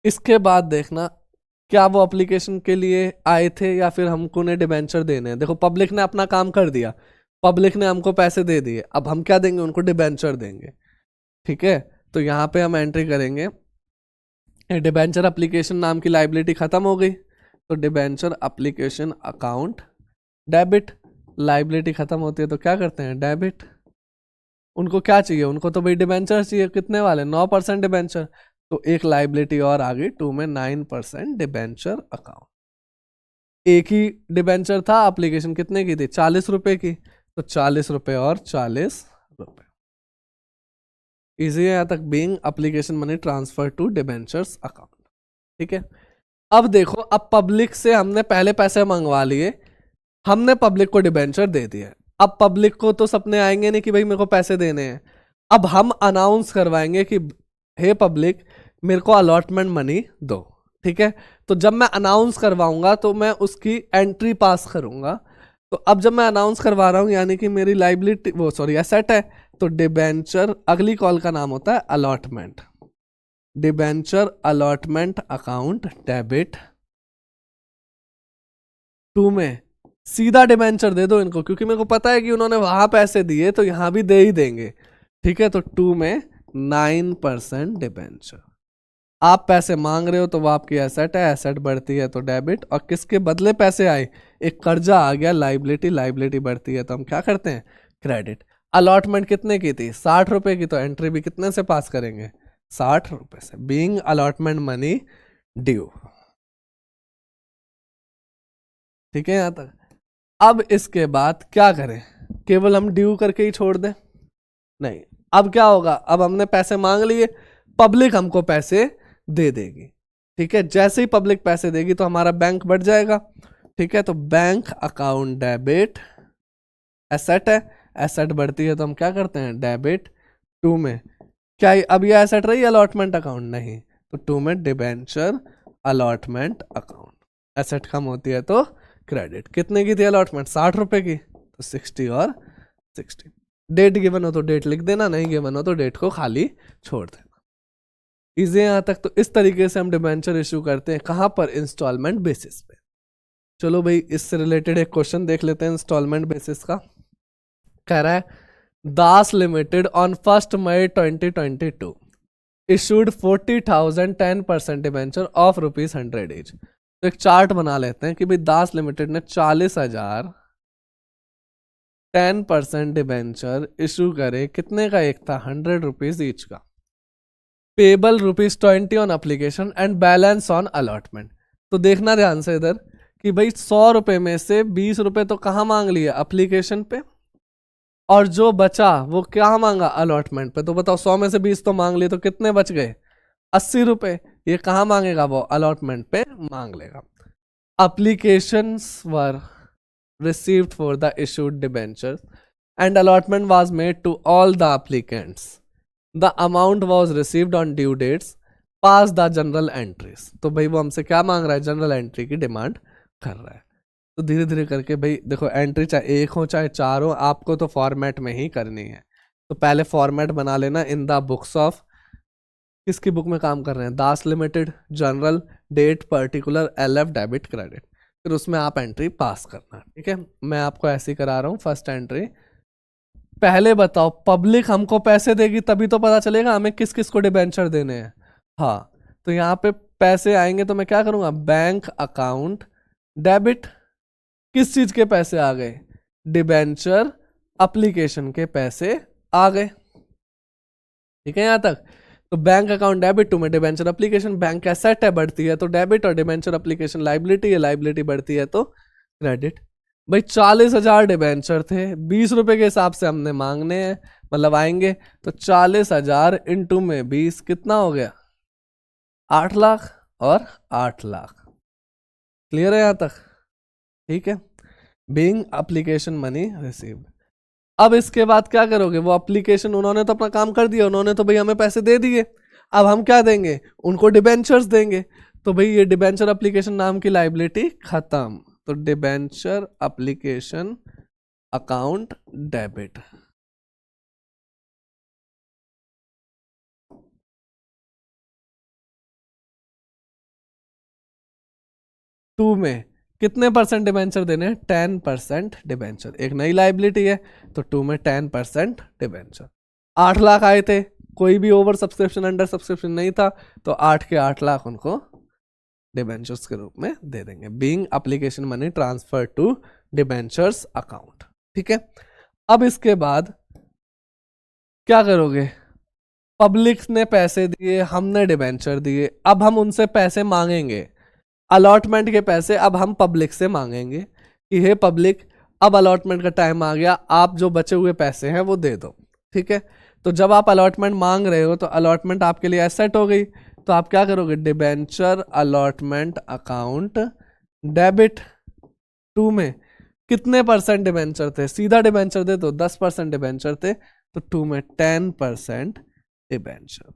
इसके बाद देखना, क्या वो एप्लीकेशन के लिए आए थे या फिर हमको उन्हें डिबेंचर देने हैं? देखो पब्लिक ने अपना काम कर दिया, पब्लिक ने हमको पैसे दे दिए, अब हम क्या देंगे? उनको डिबेंचर देंगे। ठीक है, तो यहाँ पे हम एंट्री करेंगे, डिबेंचर एप्लीकेशन नाम की लाइबिलिटी खत्म हो गई, तो debenture application account debit. Liability खत्म होती है तो क्या करते हैं? डेबिट। उनको क्या चाहिए? उनको तो भाई डिबेंचर चाहिए। कितने वाले? 9% डिबेंचर। तो एक लाइबिलिटी और आ गई, 2 में 9% डिबेंचर अकाउंट। एक ही डिबेंचर था, एप्लीकेशन कितने की थी? 40 रुपए की, तो 40 रुपए और 40 रुपए। इजी है यहां तक? Being application money transfer to debentures account. ठीक है, अब देखो, अब पब्लिक से हमने पहले पैसे मंगवा लिए, हमने पब्लिक को डिबेंचर दे दिया। अब पब्लिक को तो सपने आएंगे नहीं कि भाई मेरे को पैसे देने हैं। अब हम अनाउंस करवाएंगे कि हे पब्लिक, मेरे को अलॉटमेंट मनी दो। ठीक है, तो जब मैं अनाउंस करवाऊंगा तो मैं उसकी एंट्री पास करूंगा। तो अब जब मैं अनाउंस करवा रहा हूं, यानी कि मेरी लाइबिलिटी, वो सॉरी एसेट है, तो डिबेंचर, अगली कॉल का नाम होता है allotment. Debenture allotment account debit. 2 में सीधा डिबेंचर दे दो इनको, क्योंकि मेरे को पता है कि उन्होंने वहां पैसे दिए तो यहां भी दे ही देंगे। ठीक है, तो 2 में 9% डिबेंचर। आप पैसे मांग रहे हो तो वो आपकी एसेट है, एसेट बढ़ती है तो डेबिट, और किसके बदले पैसे आए, एक कर्जा आ गया, लाइबिलिटी, लाइबिलिटी बढ़ती है तो हम क्या करते हैं, क्रेडिट। अलॉटमेंट कितने की थी, 60 रुपए की, तो एंट्री भी कितने से पास करेंगे, 60 रुपए से। Being allotment money due. ठीक है यहां तक। अब इसके बाद क्या करें, केवल हम ड्यू करके ही छोड़ दें, नहीं। अब क्या होगा, अब हमने पैसे मांग लिए, पब्लिक हमको पैसे दे देगी। ठीक है, जैसे ही पब्लिक पैसे देगी तो हमारा बैंक बढ़ जाएगा। ठीक है, तो बैंक अकाउंट डेबिट, एसेट है, एसेट बढ़ती है तो हम क्या करते हैं, डेबिट। टू में क्या अब ये एसेट रही अलॉटमेंट अकाउंट, नहीं, तो टू में डिबेंचर अलॉटमेंट अकाउंट। एसेट कम होती है तो क्रेडिट। कितने की थी अलॉटमेंट, 60 रुपए की, तो 60 और 60। डेट गिवन हो तो डेट लिख देना, नहीं गिवन हो तो डेट को खाली छोड़ देना। इजी यहां तक। तो इस तरीके से हम डिबेंचर इशू करते हैं, कहां पर, इंस्टॉलमेंट बेसिस पे। चलो भाई, इससे रिलेटेड एक क्वेश्चन देख लेते हैं इंस्टॉलमेंट बेसिस का। कह रहा है Das limited on 1 May 2022 issued 40,000 10% debenture of ₹100 each. तो एक चार्ट बना लेते हैं कि भाई दास लिमिटेड ने 40,000 10% डिबेंचर इशू करे, कितने का एक था, ₹100 ईच का। Payable ₹20 on application and balance on allotment. तो देखना ध्यान से इधर कि भाई 100 रुपए में से 20 रुपए तो कहाँ मांग लिया, एप्लीकेशन पे, और जो बचा वो क्या मांगा, अलॉटमेंट पे। तो बताओ 100 में से 20 तो मांग लिए, तो कितने बच गए, 80 रुपए। ये कहाँ मांगेगा, वो अलॉटमेंट पे मांग लेगा। Applications were received for the issued debentures and allotment was made to all the applicants. The amount was received on due dates. Pass the general entries. तो भाई वो हमसे क्या मांग रहा है, जनरल एंट्री की डिमांड कर रहा है। तो धीरे धीरे करके भाई देखो, एंट्री चाहे एक हो चाहे 4 हो, आपको तो फॉर्मेट में ही करनी है। तो पहले फॉर्मेट बना लेना, इन द बुक्स ऑफ, किसकी बुक में काम कर रहे हैं, Das limited, journal, date, particular, LF, debit, credit. फिर उसमें आप एंट्री पास करना। ठीक है, मैं आपको ऐसे ही करा रहा हूँ। फर्स्ट एंट्री, पहले बताओ पब्लिक हमको पैसे देगी तभी तो पता चलेगा हमें किस किस को डिबेंचर देने हैं। हाँ, तो यहाँ पे पैसे आएंगे तो मैं क्या करूँगा, बैंक अकाउंट डेबिट, किस चीज के पैसे आ गए, डिबेंचर एप्लीकेशन के पैसे आ गए। ठीक है यहां तक। तो बैंक अकाउंट डेबिट, टू में डिबेंचर एप्लीकेशन, बैंक एसेट है, बढ़ती है तो डेबिट, और डिबेंचर एप्लीकेशन लाइबिलिटी है, लाइबिलिटी बढ़ती है तो क्रेडिट। भाई 40,000 डिबेंचर थे, 20 रुपए के हिसाब से हमने मांगने हैं, मतलब आएंगे, तो 40,000 इंटू में 20 कितना हो गया, 8 लाख और 8 लाख। क्लियर है यहां तक। ठीक है, बीइंग एप्लीकेशन मनी रिसीव्ड। अब इसके बाद क्या करोगे, वो एप्लीकेशन, उन्होंने तो अपना काम कर दिया, उन्होंने तो भाई हमें पैसे दे दिए, अब हम क्या देंगे, उनको डिबेंचर्स देंगे। तो भाई ये डिबेंचर एप्लीकेशन नाम की लाइबिलिटी खत्म, तो debenture application account debit. To में कितने परसेंट डिबेंचर देने हैं, 10% डिबेंचर। एक नई लाइबिलिटी है तो टू में 10% डिबेंचर। 8 लाख आए थे, कोई भी ओवर सब्सक्रिप्शन अंडर सब्सक्रिप्शन नहीं था, तो 8 के 8 लाख उनको डिबेंचर्स के रूप में दे देंगे। Being application money transfer to debentures account. ठीक है, अब इसके बाद क्या करोगे, पब्लिक ने पैसे दिए, हमने डिबेंचर दिए, अब हम उनसे पैसे मांगेंगे, अलॉटमेंट के पैसे अब हम पब्लिक से मांगेंगे कि हे पब्लिक, अब अलॉटमेंट का टाइम आ गया, आप जो बचे हुए पैसे हैं वो दे दो। ठीक है, तो जब आप अलॉटमेंट मांग रहे हो तो अलॉटमेंट आपके लिए एसेट हो गई, तो आप क्या करोगे, debenture allotment account debit. To में कितने परसेंट डिबेंचर थे, सीधा डिबेंचर दे तो 10% डिबेंचर थे, तो टू में 10% डिबेंचर।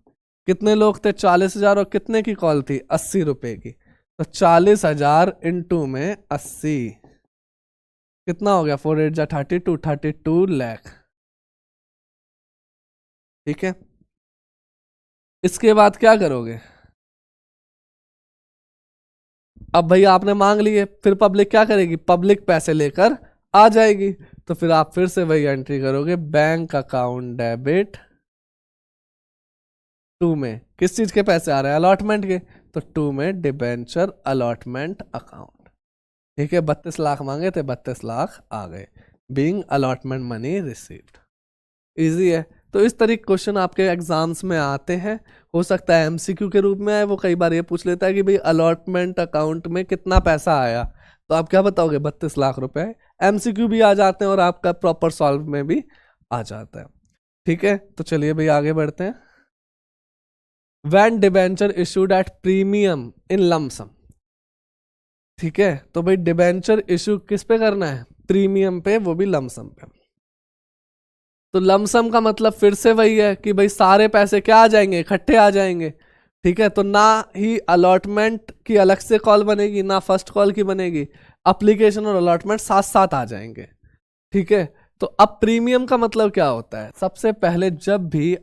कितने लोग थे, 40,000, और कितने की कॉल थी, 80 रुपए की, तो 40,000 इंटू में 80 कितना हो गया, 4 8 जा 32, 32 लाख। ठीक है, इसके बाद क्या करोगे, अब भाई आपने मांग लिए, फिर पब्लिक क्या करेगी, पब्लिक पैसे लेकर आ जाएगी, तो फिर आप फिर से वही एंट्री करोगे, बैंक अकाउंट डेबिट टू में किस चीज के पैसे आ रहे हैं, अलॉटमेंट के, तो टू में डिबेंचर अलॉटमेंट अकाउंट। ठीक है, 32 लाख मांगे थे, 32 लाख आ गए, being allotment money received. Easy है। तो इस तरीके क्वेश्चन आपके एग्जाम्स में आते हैं। हो सकता है एमसीक्यू के रूप में आए, वो कई बार ये पूछ लेता है कि भाई अलॉटमेंट अकाउंट में कितना पैसा आया, तो आप क्या बताओगे, 32 लाख रुपए। एमसीक्यू भी आ जाते हैं और आपका प्रॉपर सॉल्व में भी आ जाता है। ठीक है, तो चलिए भाई आगे बढ़ते हैं। When debenture issued at premium in lump sum. ठीक है, तो भाई डिबेंचर इशू किस पे करना है, प्रीमियम पे, वो भी लमसम पे। तो लमसम का मतलब फिर से वही है कि भाई सारे पैसे क्या आ जाएंगे, इकट्ठे आ जाएंगे। ठीक है, तो ना ही अलॉटमेंट की अलग से कॉल बनेगी, ना फर्स्ट कॉल की बनेगी, एप्लीकेशन और अलॉटमेंट साथ साथ आ जाएंगे। ठीक है, तो अब प्रीमियम का मतलब क्या होता है, सबसे पहले जब भी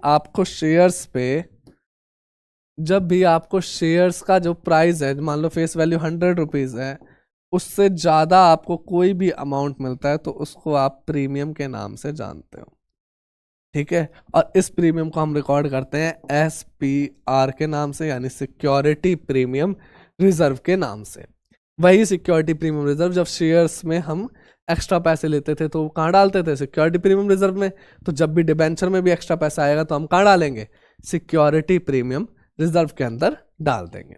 आपको शेयर्स का जो प्राइस है, मान लो फेस वैल्यू 100 रुपीज है, उससे ज्यादा आपको कोई भी अमाउंट मिलता है तो उसको आप प्रीमियम के नाम से जानते हो। ठीक है, और इस प्रीमियम को हम रिकॉर्ड करते हैं SPR के नाम से, यानी सिक्योरिटी प्रीमियम रिजर्व के नाम से। वही सिक्योरिटी प्रीमियम रिजर्व जब शेयर्स में हम एक्स्ट्रा पैसे लेते थे तो कहाँ डालते थे, सिक्योरिटी प्रीमियम रिजर्व में। तो जब भी डिबेंचर में भी एक्स्ट्रा पैसा आएगा तो हम कहाँ डालेंगे, सिक्योरिटी प्रीमियम रिजर्व के अंदर डाल देंगे।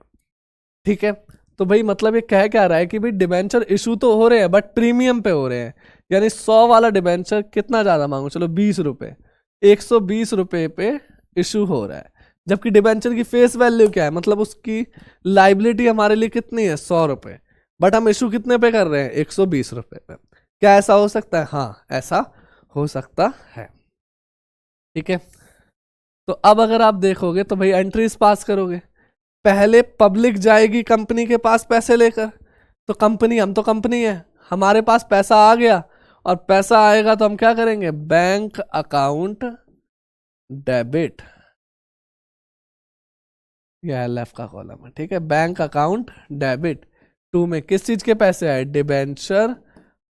ठीक है, तो भाई मतलब ये कह क्या रहा है कि भाई डिबेंचर इशू तो हो रहे हैं बट प्रीमियम पे हो रहे हैं, यानी 100 वाला डिबेंचर कितना ज्यादा मांगो, चलो 20 रुपए, 120 रुपए पे इशू हो रहा है, जबकि डिबेंचर की फेस वैल्यू क्या है, मतलब उसकी लाइबिलिटी हमारे लिए कितनी है, 100 रुपए, बट हम इशू कितने पे कर रहे हैं, 120 रुपए पे। क्या ऐसा हो सकता है, हाँ ऐसा हो सकता है। ठीक है, तो अब अगर आप देखोगे तो भाई एंट्रीज पास करोगे, पहले पब्लिक जाएगी कंपनी के पास पैसे लेकर, तो कंपनी, हम तो कंपनी है, हमारे पास पैसा आ गया, और पैसा आएगा तो हम क्या करेंगे, बैंक अकाउंट डेबिट, यह LF का कॉलम है। ठीक है, बैंक अकाउंट डेबिट, टू में किस चीज के पैसे आए, डिबेंचर,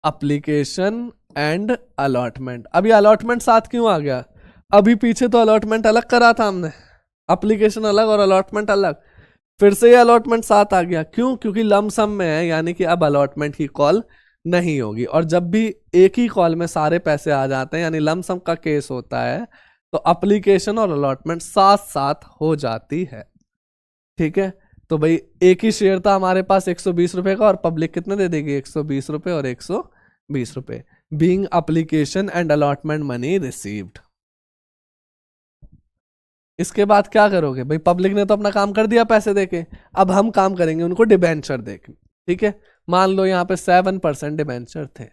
एप्लीकेशन एंड अलॉटमेंट। अभी अलॉटमेंट साथ क्यों आ गया, अभी पीछे तो अलॉटमेंट अलग करा था हमने, एप्लीकेशन अलग और अलॉटमेंट अलग, फिर से ये अलॉटमेंट साथ आ गया, क्यों, क्योंकि लमसम में है, यानी कि अब अलॉटमेंट की कॉल नहीं होगी। और जब भी एक ही कॉल में सारे पैसे आ जाते हैं, यानी लमसम का केस होता है, तो एप्लीकेशन और अलॉटमेंट साथ साथ हो जाती है। ठीक है, तो भाई एक ही शेयर था हमारे पास 120 रुपए का, और पब्लिक कितने दे देगी, 120 रुपए और 120 रुपए, being application and allotment money received. इसके बाद क्या करोगे भाई, पब्लिक ने तो अपना काम कर दिया पैसे देके, अब हम काम करेंगे उनको डिबेंचर देके। ठीक है, मान लो यहाँ पे 7% डिबेंचर थे।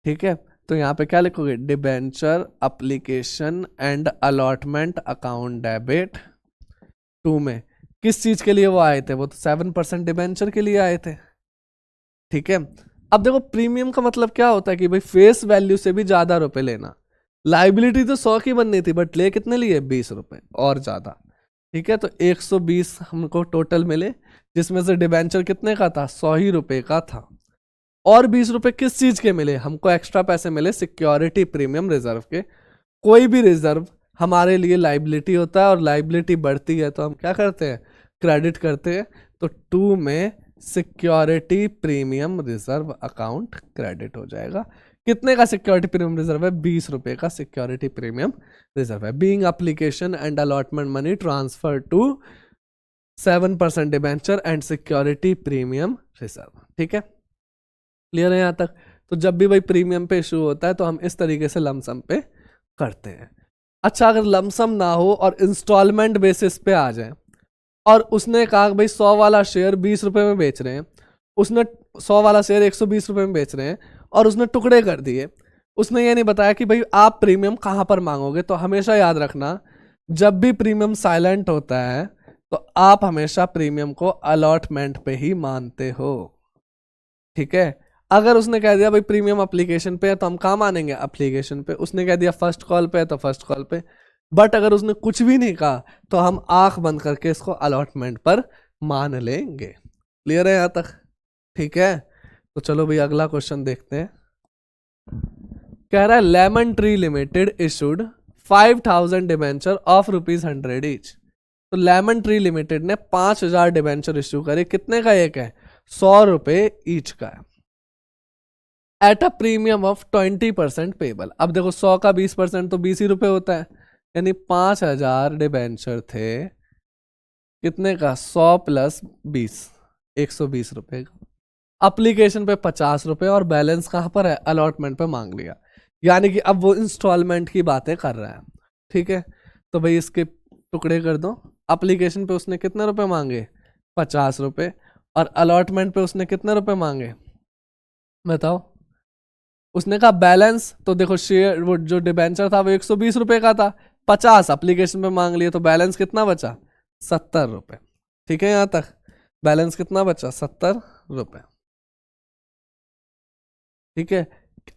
ठीक है, तो यहाँ पे क्या लिखोगे, debenture application and allotment account debit, to में किस चीज के लिए वो आए थे, वो तो 7% डिबेंचर के लिए आए थे। ठीक है, अब देखो प्रीमियम का मतलब क्या होता है कि भाई फेस वैल्यू से भी ज्यादा रुपए लेना, लाइबिलिटी तो 100 की बननी थी बट ले कितने लिए, 20 रुपए और ज्यादा। ठीक है, तो 120 हमको टोटल मिले, जिसमें से डिबेंचर कितने का था, 100 ही रुपए का था, और 20 रुपए किस चीज के मिले, हमको एक्स्ट्रा पैसे मिले सिक्योरिटी प्रीमियम रिजर्व के। कोई भी रिजर्व हमारे लिए लाइबिलिटी होता है, और लाइबिलिटी बढ़ती है तो हम क्या करते हैं, क्रेडिट करते हैं। तो टू में security premium reserve account credit हो जाएगा। कितने का सिक्योरिटी प्रीमियम रिजर्व है, 20 रुपए का सिक्योरिटी प्रीमियम रिजर्व है, being application and allotment money transfer to 7% debenture and security premium reserve. ठीक है, क्लियर है यहाँ तक। तो जब भी भाई प्रीमियम पे इशू होता है तो हम इस तरीके से लमसम पे करते हैं। अच्छा, अगर लमसम ना हो और इंस्टॉलमेंट बेसिस पे आ जाए, और उसने कहा भाई 100 वाला शेयर 20 रुपए में बेच रहे हैं, उसने 100 वाला शेयर 120 रुपए में बेच रहे हैं, और उसने टुकड़े कर दिए, उसने ये नहीं बताया कि भाई आप प्रीमियम कहाँ पर मांगोगे। तो हमेशा याद रखना, जब भी प्रीमियम साइलेंट होता है तो आप हमेशा प्रीमियम को अलॉटमेंट पे ही मानते हो। ठीक है, अगर उसने कह दिया भाई प्रीमियम एप्लीकेशन पे है तो हम कहाँ मानेंगे, एप्लीकेशन पे। उसने कह दिया फर्स्ट कॉल पे है तो फर्स्ट कॉल पे। बट अगर उसने कुछ भी नहीं कहा तो हम आंख बंद करके इसको अलॉटमेंट पर मान लेंगे। क्लियर है यहां तक, ठीक है। तो चलो भाई अगला क्वेश्चन देखते हैं। कह रहा है lemon tree limited issued 5,000 debenture of ₹100 each. तो लेमन ट्री लिमिटेड ने 5,000 डिबेंचर इश्यू करे, कितने का एक है, ₹100 ईच का है, eight a premium of 20% payable. अब देखो 100 का 20% तो 20 ही रुपए होता है, यानी 5,000 डिबेंचर थे, कितने का, 100 प्लस 20, 120 रुपए का। अप्लीकेशन पे 50 रुपए और बैलेंस कहाँ पर है, अलॉटमेंट पे मांग लिया, यानी कि अब वो इंस्टॉलमेंट की बातें कर रहा है। ठीक है, तो भाई इसके टुकड़े कर दो। अप्लीकेशन पे उसने कितने रुपए मांगे, 50 रुपए, और अलॉटमेंट पे उसने कितने रुपए मांगे, बताओ। उसने कहा बैलेंस, तो देखो शेयर, वो जो डिबेंचर था वो 120 रुपए का था, 50 अप्लीकेशन पे मांग लिए, तो बैलेंस कितना बचा, 70 रुपए। ठीक है, यहां तक बैलेंस कितना बचा, 70 रुपए। ठीक है,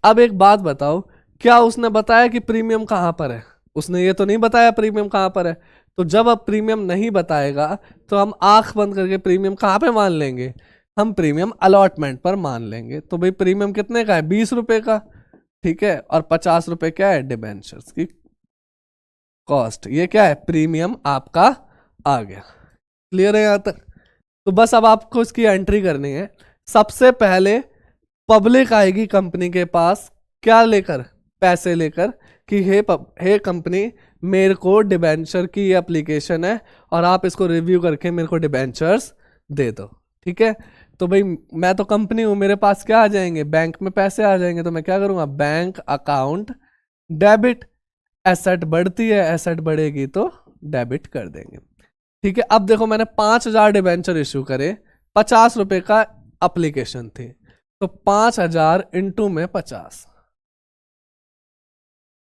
अब एक बात बताओ, क्या उसने बताया कि प्रीमियम कहां पर है, उसने ये तो नहीं बताया प्रीमियम कहां पर है। तो जब अब प्रीमियम नहीं बताएगा तो हम आंख बंद करके प्रीमियम कहां पे मान लेंगे, हम प्रीमियम अलॉटमेंट पर मान लेंगे। तो भाई प्रीमियम कितने का है, 20 रुपए का। ठीक है, और 50 रुपए क्या है, डिबेंचर्स की कॉस्ट। ये क्या है, प्रीमियम आपका आ गया। क्लियर है यहां तक। तो बस अब आपको इसकी एंट्री करनी है। सबसे पहले पब्लिक आएगी कंपनी के पास, क्या लेकर, पैसे लेकर, कि हे कंपनी, मेरे को डिबेंचर की ये एप्लीकेशन है और आप इसको रिव्यू करके मेरे को डिबेंचर्स दे दो। ठीक है, तो भाई मैं तो कंपनी हूं, मेरे पास क्या आ जाएंगे, बैंक में पैसे आ जाएंगे, तो मैं क्या करूंगा, बैंक अकाउंट डेबिट, एसेट बढ़ती है, एसेट बढ़ेगी तो डेबिट कर देंगे। ठीक है, अब देखो मैंने 5,000 डिबेंचर इश्यू करे, 50 रुपए का एप्लीकेशन थी, तो 5,000 इंटू में 50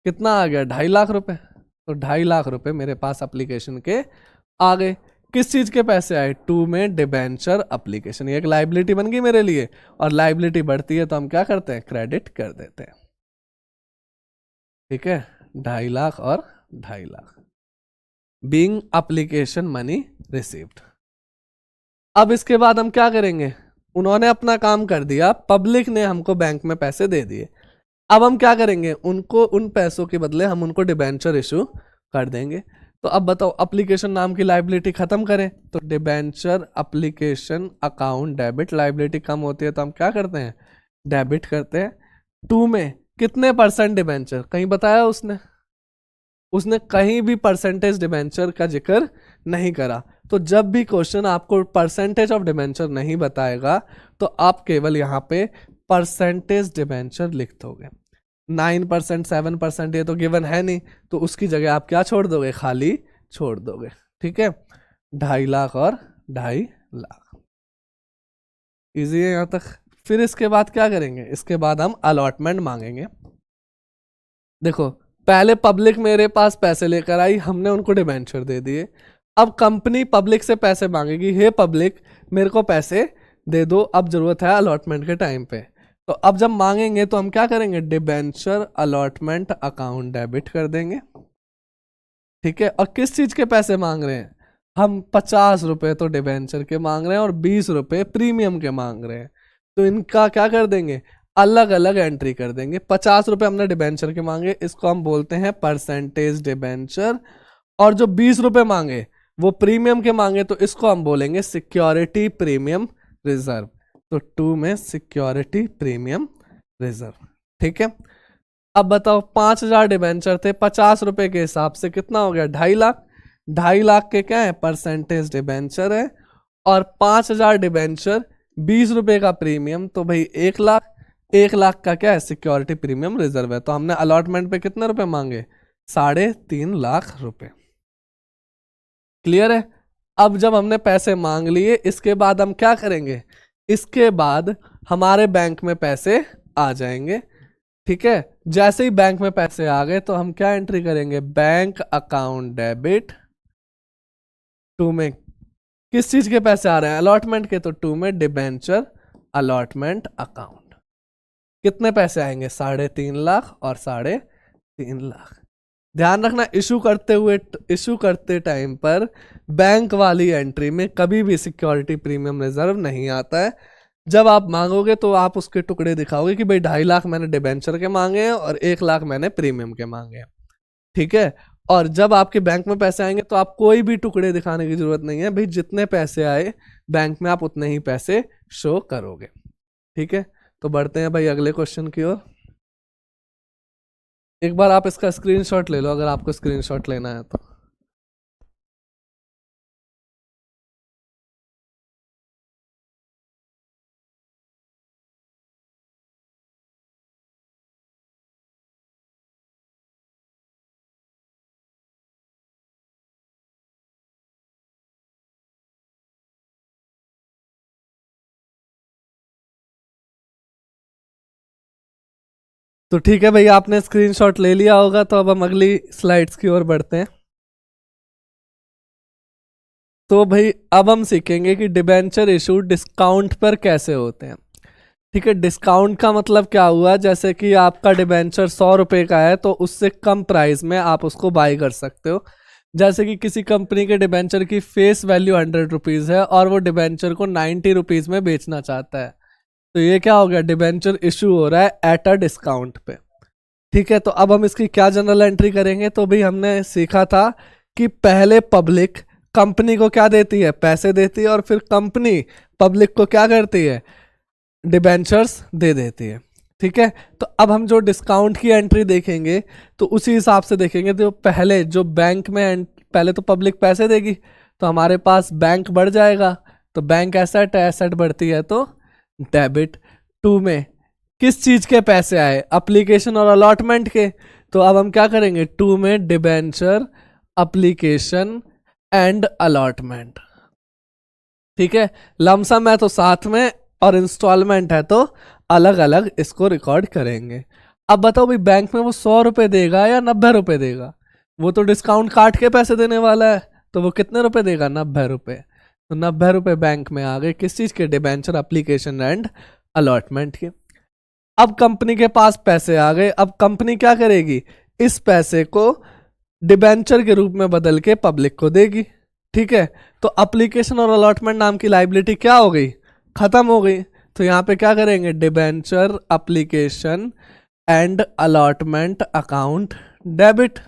कितना आ गया, 2.5 लाख रुपए। तो 2.5 लाख रुपए मेरे पास एप्लीकेशन के आ गए। किस चीज के पैसे आए, 2 में डिबेंचर एप्लीकेशन, ये एक लाइबिलिटी बन गई मेरे लिए, और लाइबिलिटी बढ़ती है तो हम क्या करते हैं, क्रेडिट कर देते हैं। ठीक है, 2.5 लाख और 2.5 lakh being application money received. अब इसके बाद हम क्या करेंगे, उन्होंने अपना काम कर दिया, पब्लिक ने हमको बैंक में पैसे दे दिए। अब हम क्या करेंगे, उनको उन पैसों के बदले हम उनको डिबेंचर इशू कर देंगे। तो अब बताओ, एप्लीकेशन नाम की लाइबिलिटी खत्म करें, तो debenture application account debit, liability कम होती है तो हम क्या करते हैं, डेबिट करते हैं। 2 में कितने परसेंट डिबेंचर, कहीं बताया उसने, उसने कहीं भी परसेंटेज डिबेंचर का जिक्र नहीं करा। तो जब भी क्वेश्चन आपको परसेंटेज ऑफ डिबेंचर नहीं बताएगा तो आप केवल यहाँ पे परसेंटेज डिबेंचर लिख दोगे। 9%, 7% ये तो गिवन है नहीं, तो उसकी जगह आप क्या छोड़ दोगे, खाली छोड़ दोगे। ठीक है, 2.5 लाख और 2.5 लाख, इजी है यहां तक। फिर इसके बाद क्या करेंगे, इसके बाद हम अलॉटमेंट मांगेंगे। देखो पहले पब्लिक मेरे पास पैसे लेकर आई, हमने उनको डिबेंचर दे दिए। अब कंपनी पब्लिक से पैसे मांगेगी, हे पब्लिक मेरे को पैसे दे दो, अब जरूरत है अलॉटमेंट के टाइम पे। तो अब जब मांगेंगे तो हम क्या करेंगे, डिबेंचर अलॉटमेंट अकाउंट डेबिट कर देंगे। ठीक है, और किस चीज के पैसे मांग रहे हैं, हम 50 रुपए तो डिबेंचर के मांग रहे हैं और 20 रुपए प्रीमियम के मांग रहे हैं। तो इनका क्या कर देंगे, अलग अलग एंट्री कर देंगे। 50 रुपए हमने डिबेंचर के मांगे, इसको हम बोलते हैं परसेंटेज डिबेंचर, और जो 20 रुपए मांगे वो प्रीमियम के मांगे, तो इसको हम बोलेंगे सिक्योरिटी प्रीमियम रिजर्व। तो 2 में सिक्योरिटी प्रीमियम रिजर्व। ठीक है, अब बताओ 5,000 डिबेंचर थे, 50 रुपए के हिसाब से कितना हो गया, 2.5 लाख। 2.5 लाख के क्या है, परसेंटेज डिबेंचर है, और 5,000 डिबेंचर 20 रुपए का प्रीमियम, तो भाई 1 लाख। 1 लाख का क्या है, सिक्योरिटी प्रीमियम रिजर्व है। तो हमने अलॉटमेंट पे कितने रुपए मांगे, 3.5 लाख रुपए। क्लियर है। अब जब हमने पैसे मांग लिए, इसके बाद हम क्या करेंगे, इसके बाद हमारे बैंक में पैसे आ जाएंगे। ठीक है, जैसे ही बैंक में पैसे आ गए तो हम क्या एंट्री करेंगे, बैंक अकाउंट डेबिट। 2 में किस चीज के पैसे आ रहे हैं, अलॉटमेंट के, तो 2 में डिबेंचर अलॉटमेंट अकाउंट। कितने पैसे आएंगे, 3.5 लाख और 3.5 लाख। ध्यान रखना, इशू करते टाइम पर बैंक वाली एंट्री में कभी भी सिक्योरिटी प्रीमियम रिजर्व नहीं आता है। जब आप मांगोगे तो आप उसके टुकड़े दिखाओगे कि भाई 2.5 लाख मैंने डिबेंचर के मांगे हैं और 1 लाख मैंने प्रीमियम के मांगे हैं। ठीक है। और जब आपके बैंक में पैसे आएंगे तो आप कोई भी टुकड़े दिखाने की जरूरत नहीं है भाई, जितने पैसे आए बैंक में आप उतने ही पैसे शो करोगे। ठीक है, तो बढ़ते हैं भाई अगले क्वेश्चन की ओर। एक बार आप इसका स्क्रीनशॉट ले लो अगर आपको स्क्रीनशॉट लेना है तो। तो ठीक है भाई, आपने स्क्रीनशॉट ले लिया होगा, तो अब हम अगली स्लाइड्स की ओर बढ़ते हैं। तो भाई अब हम सीखेंगे कि डिबेंचर इशू डिस्काउंट पर कैसे होते हैं। ठीक है, डिस्काउंट का मतलब क्या हुआ, जैसे कि आपका डिबेंचर 100 रुपये का है तो उससे कम प्राइस में आप उसको बाई कर सकते हो। जैसे कि किसी कंपनी के डिबेंचर की फेस वैल्यू 100 रुपीज़ है और वो डिबेंचर को 90 रुपीज़ में बेचना चाहता है, तो ये क्या हो गया, डिबेंचर इशू हो रहा है एट अ डिस्काउंट पे। ठीक है, तो अब हम इसकी क्या जनरल एंट्री करेंगे। तो भाई हमने सीखा था कि पहले पब्लिक कंपनी को क्या देती है, पैसे देती है, और फिर कंपनी पब्लिक को क्या करती है, डिबेंचर्स दे देती है। ठीक है, तो अब हम जो डिस्काउंट की एंट्री देखेंगे तो उसी हिसाब से देखेंगे। तो पहले जो बैंक में पहले तो पब्लिक पैसे देगी तो हमारे पास बैंक बढ़ जाएगा, तो बैंक एसेट है, एसेट बढ़ती है तो डेबिट। टू में किस चीज के पैसे आए, अप्लीकेशन और अलॉटमेंट के, तो अब हम क्या करेंगे, टू में डिबेंचर, अप्लीकेशन एंड अलॉटमेंट। ठीक है, लमसम है तो साथ में और इंस्टॉलमेंट है तो अलग अलग इसको रिकॉर्ड करेंगे। अब बताओ भाई, बैंक में वो 100 रुपये देगा या 90 रुपये देगा, वो तो डिस्काउंट काट के पैसे देने वाला है, तो वो कितने रुपए देगा, 90 रुपये। तो 90 रुपये बैंक में आ गए, किस चीज के, डिबेंचर, अप्लीकेशन एंड अलॉटमेंट के। अब कंपनी के पास पैसे आ गए, अब कंपनी क्या करेगी, इस पैसे को डिबेंचर के रूप में बदल के पब्लिक को देगी। ठीक है, तो अप्लीकेशन और अलॉटमेंट नाम की लाइबिलिटी क्या हो गई, खत्म हो गई। तो यहाँ पे क्या करेंगे, debenture, application and allotment account debit.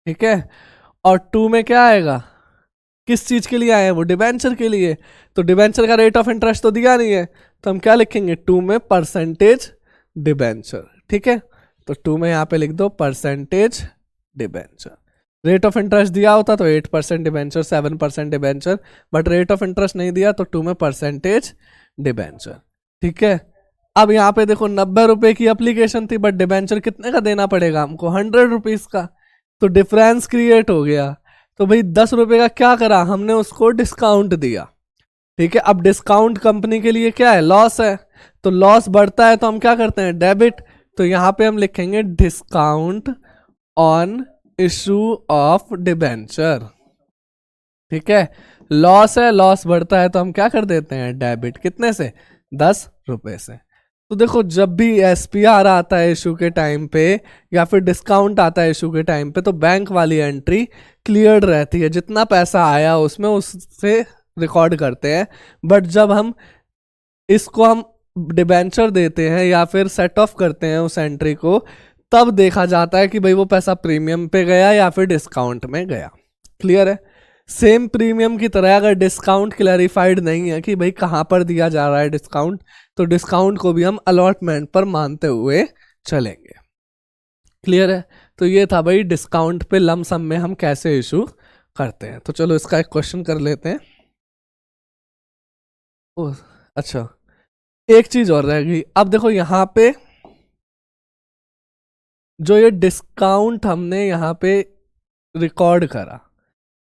ठीक है, और टू में क्या आएगा, किस चीज के लिए आए हैं, वो डिबेंचर के लिए, तो डिबेंचर का रेट ऑफ इंटरेस्ट तो दिया नहीं है, तो हम क्या लिखेंगे, टू में परसेंटेज डिबेंचर। ठीक है, तो टू में यहाँ पे लिख दो percentage debenture. Rate of interest दिया होता तो 8% debenture, 7% debenture, but rate of interest नहीं दिया तो टू में परसेंटेज डिबेंचर। ठीक है, अब यहाँ पे देखो 90 रुपए की एप्लीकेशन थी, बट डिबेंचर कितने का देना पड़ेगा हमको, 100 रुपीज का, तो डिफरेंस क्रिएट हो गया। तो भाई 10 रुपए का क्या करा हमने, उसको डिस्काउंट दिया। ठीक है, अब डिस्काउंट कंपनी के लिए क्या है, लॉस है, तो लॉस बढ़ता है तो हम क्या करते हैं, डेबिट। तो यहाँ पे हम लिखेंगे discount on issue of debenture. ठीक है, लॉस है, लॉस बढ़ता है तो हम क्या कर देते हैं, डेबिट, कितने से, 10 रुपए से। तो देखो जब भी एसपीआर आता है इशू के टाइम पे या फिर डिस्काउंट आता है इशू के टाइम पे, तो बैंक वाली एंट्री क्लियर रहती है, जितना पैसा आया उसमें उससे रिकॉर्ड करते हैं। बट जब हम इसको हम डिबेंचर देते हैं या फिर सेट ऑफ करते हैं उस एंट्री को, तब देखा जाता है कि भाई वो पैसा प्रीमियम पे गया या फिर डिस्काउंट में गया। क्लियर है, सेम प्रीमियम की तरह अगर डिस्काउंट क्लैरिफाइड नहीं है कि भाई कहाँ पर दिया जा रहा है डिस्काउंट, तो डिस्काउंट को भी हम अलॉटमेंट पर मानते हुए चलेंगे। क्लियर है, तो ये था भाई डिस्काउंट पे लम सम में हम कैसे इशू करते हैं। तो चलो इसका एक क्वेश्चन कर लेते हैं। ओह अच्छा, एक चीज और रह गई। अब देखो यहाँ पे जो ये डिस्काउंट हमने यहाँ पे रिकॉर्ड करा,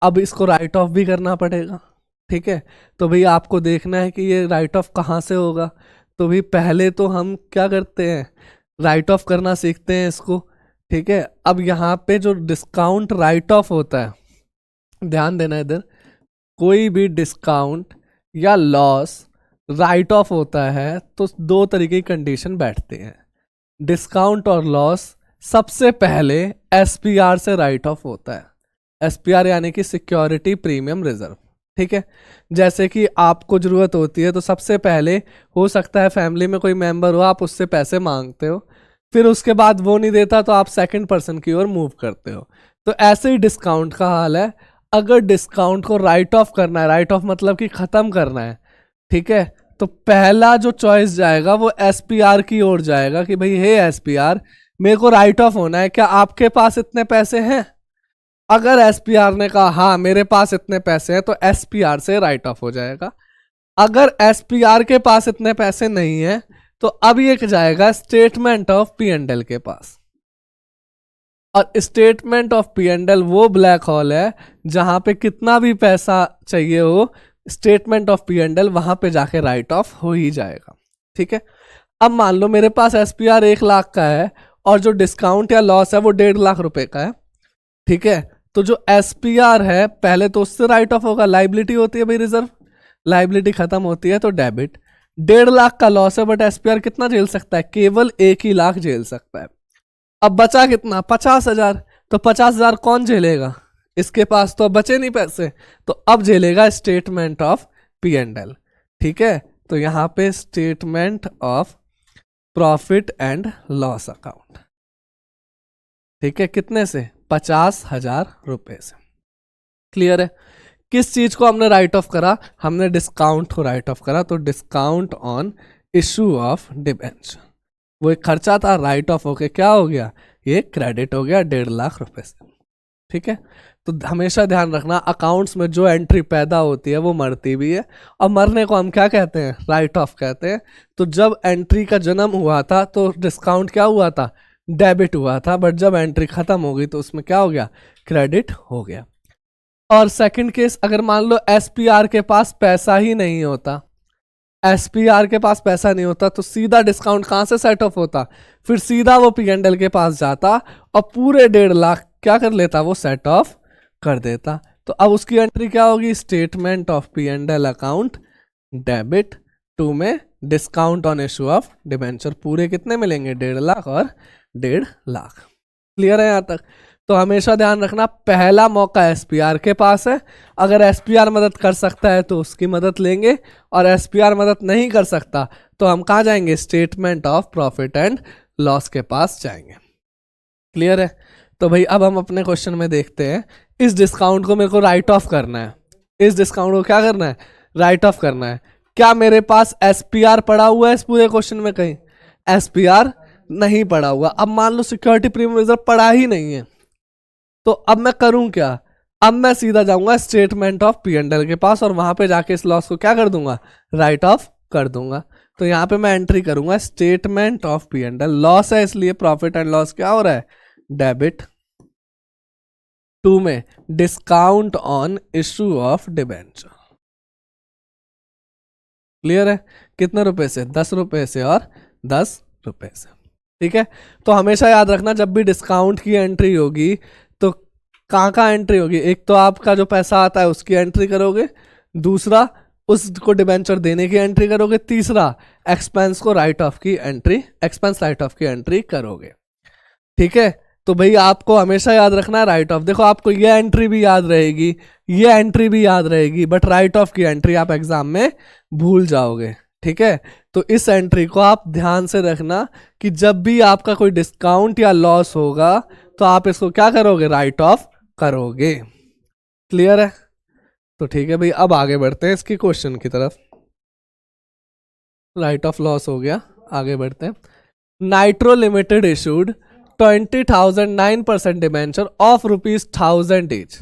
अब इसको राइट ऑफ भी करना पड़ेगा। ठीक है, तो भाई आपको देखना है कि ये राइट ऑफ कहाँ से होगा। तो भाई पहले तो हम क्या करते हैं, राइट ऑफ करना सीखते हैं इसको। ठीक है, अब यहाँ पे जो डिस्काउंट राइट ऑफ होता है, ध्यान देना इधर, कोई भी डिस्काउंट या लॉस राइट ऑफ होता है तो दो तरीके की कंडीशन बैठते हैं। डिस्काउंट और लॉस सबसे पहले एसपीआर से राइट ऑफ होता है। एसपीआर यानी कि सिक्योरिटी प्रीमियम रिजर्व। ठीक है, जैसे कि आपको जरूरत होती है तो सबसे पहले हो सकता है फैमिली में कोई मेंबर हो, आप उससे पैसे मांगते हो, फिर उसके बाद वो नहीं देता तो आप सेकंड पर्सन की ओर मूव करते हो। तो ऐसे ही डिस्काउंट का हाल है। अगर डिस्काउंट को राइट ऑफ करना है, राइट ऑफ मतलब कि खत्म करना है, ठीक है, तो पहला जो चॉइस जाएगा वो एसपीआर की ओर जाएगा कि भाई हे एसपीआर, मेरे को राइट ऑफ होना है, क्या आपके पास इतने पैसे हैं? अगर एसपीआर ने कहा हाँ मेरे पास इतने पैसे हैं, तो एसपीआर से राइट ऑफ हो जाएगा। अगर एसपीआर के पास इतने पैसे नहीं है तो अब ये जाएगा statement of P and L के पास। और statement of P and L वो ब्लैक होल है जहां पे कितना भी पैसा चाहिए हो, statement of P and L वहां पे जाके राइट ऑफ हो ही जाएगा। ठीक है, अब मान लो मेरे पास एसपीआर 1 लाख का है और जो डिस्काउंट या लॉस है वो 1.5 लाख रुपए का है। ठीक है, तो जो एसपीआर है पहले तो उससे राइट ऑफ होगा, लाइबिलिटी होती है भाई रिजर्व, लाइबिलिटी खत्म होती है तो डेबिट। 1.5 लाख का लॉस है बट एसपीआर कितना झेल सकता है? केवल 1 ही लाख झेल सकता है। अब बचा कितना? 50,000। तो 50,000 कौन झेलेगा? इसके पास तो अब बचे नहीं पैसे, तो अब झेलेगा statement of P and L. ठीक है, तो यहां पे statement of profit and loss account. ठीक है, कितने से? 50,000 रुपए से। क्लियर है? किस चीज को हमने राइट ऑफ करा? हमने डिस्काउंट को राइट ऑफ करा, तो discount on issue of debenture. वो एक खर्चा था, राइट ऑफ होके क्या हो गया? ये क्रेडिट हो गया 1.5 लाख रुपए से। ठीक है, तो हमेशा ध्यान रखना अकाउंट्स में जो एंट्री पैदा होती है वो मरती भी है, और मरने को हम क्या कहते हैं? राइट ऑफ कहते हैं। तो जब एंट्री का जन्म हुआ था तो डिस्काउंट क्या हुआ था? डेबिट हुआ था, बट जब एंट्री खत्म हो गई तो उसमें क्या हो गया? क्रेडिट हो गया। और सेकंड केस, अगर मान लो एसपीआर के पास पैसा ही नहीं होता, एसपीआर के पास पैसा नहीं होता, तो सीधा डिस्काउंट कहां से सेट ऑफ होता? फिर सीधा वो पी एंड एल के पास जाता और पूरे 1.5 लाख क्या कर लेता? वो सेट ऑफ कर देता। तो अब उसकी एंट्री क्या होगी? Statement of P and L account debit 2 में discount on issue of debenture. पूरे कितने मिलेंगे? 1.5 लाख और 1.5 लाख। क्लियर है यहां तक? तो हमेशा ध्यान रखना पहला मौका एसपीआर के पास है। अगर एसपीआर मदद कर सकता है तो उसकी मदद लेंगे, और एसपीआर मदद नहीं कर सकता तो हम कहाँ जाएंगे? Statement of profit and loss के पास जाएंगे। क्लियर है? तो भाई अब हम अपने क्वेश्चन में देखते हैं, इस डिस्काउंट को मेरे को राइट ऑफ करना है। इस डिस्काउंट को क्या करना है? राइट ऑफ करना है। क्या मेरे पास एसपीआर पड़ा हुआ है इस पूरे क्वेश्चन में? कहीं एसपीआर नहीं पड़ा हुआ। अब मान लो सिक्योरिटी प्रीमियम रिजर्व पड़ा ही नहीं है, तो अब मैं करूं क्या? अब मैं सीधा जाऊंगा statement of P and L के पास और वहां पे जाके इस लॉस को क्या कर दूंगा? राइट ऑफ कर दूंगा। तो यहां पे मैं एंट्री करूंगा statement of P and L. Loss है इसलिए प्रॉफिट एंड लॉस क्या हो रहा है? डेबिट 2 में discount on issue of debenture. Clear है? कितने रुपए से? 10 रुपए से और 10 रुपए से। ठीक है, तो हमेशा याद रखना जब भी डिस्काउंट की एंट्री होगी तो कहाँ एंट्री होगी? एक तो आपका जो पैसा आता है उसकी एंट्री करोगे, दूसरा उसको डिबेंचर देने की एंट्री करोगे, तीसरा एक्सपेंस को राइट ऑफ की एंट्री, एक्सपेंस राइट ऑफ की एंट्री करोगे। ठीक है, तो भाई आपको हमेशा याद रखना है राइट ऑफ। देखो आपको ये एंट्री भी याद रहेगी, ये एंट्री भी याद रहेगी, बट राइट ऑफ की एंट्री आप एग्जाम में भूल जाओगे। ठीक है, तो इस एंट्री को आप ध्यान से रखना कि जब भी आपका कोई डिस्काउंट या लॉस होगा तो आप इसको क्या करोगे? राइट ऑफ करोगे। क्लियर है? तो ठीक है भाई, अब आगे बढ़ते हैं इसकी क्वेश्चन की तरफ। राइट ऑफ लॉस हो गया, आगे बढ़ते हैं। Nitro limited issued 20,000 9% debenture of ₹1000 each.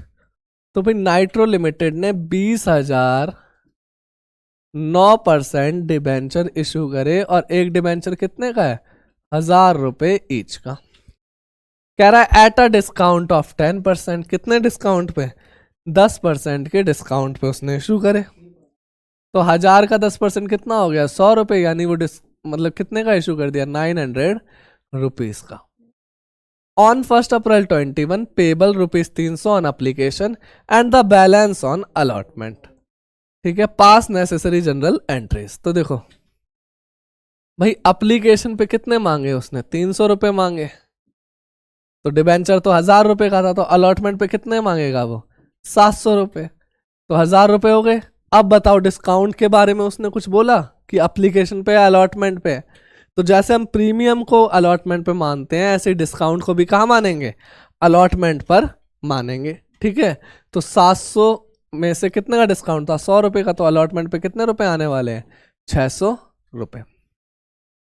तो भाई नाइट्रो लिमिटेड ने 20,000 9% डिबेंचर इशू करे, और एक डिबेंचर कितने का है? 1,000 रुपए ईच का। कह रहा है एट अ डिस्काउंट ऑफ 10%। कितने डिस्काउंट पे? 10% के डिस्काउंट पे उसने इशू करे। तो 1,000 का 10% कितना हो गया? 100 रुपए। यानी वो मतलब कितने का इशू कर दिया? 900 रुपीज का। On 1 April 21 payable ₹300 on application and the balance on allotment. ठीक है, पास नेसेसरी जनरल एंट्रीज। तो देखो भाई एप्लीकेशन पे कितने मांगे उसने? 300 रुपए मांगे। तो डिबेंचर तो 1,000 रुपए का था, तो अलॉटमेंट पे कितने मांगेगा वो? 700 रुपए। तो 1,000 रुपए हो गए। अब बताओ डिस्काउंट के बारे में उसने कुछ बोला कि एप्लीकेशन पे या अलॉटमेंट पे? तो जैसे हम प्रीमियम को अलॉटमेंट पे मानते हैं, ऐसे डिस्काउंट को भी कहाँ मानेंगे, अलॉटमेंट पर मानेंगे। ठीक है, तो 700 में से कितने का डिस्काउंट था, 100 रुपये का, तो अलॉटमेंट पे कितने रुपए आने वाले हैं, 600 रुपये।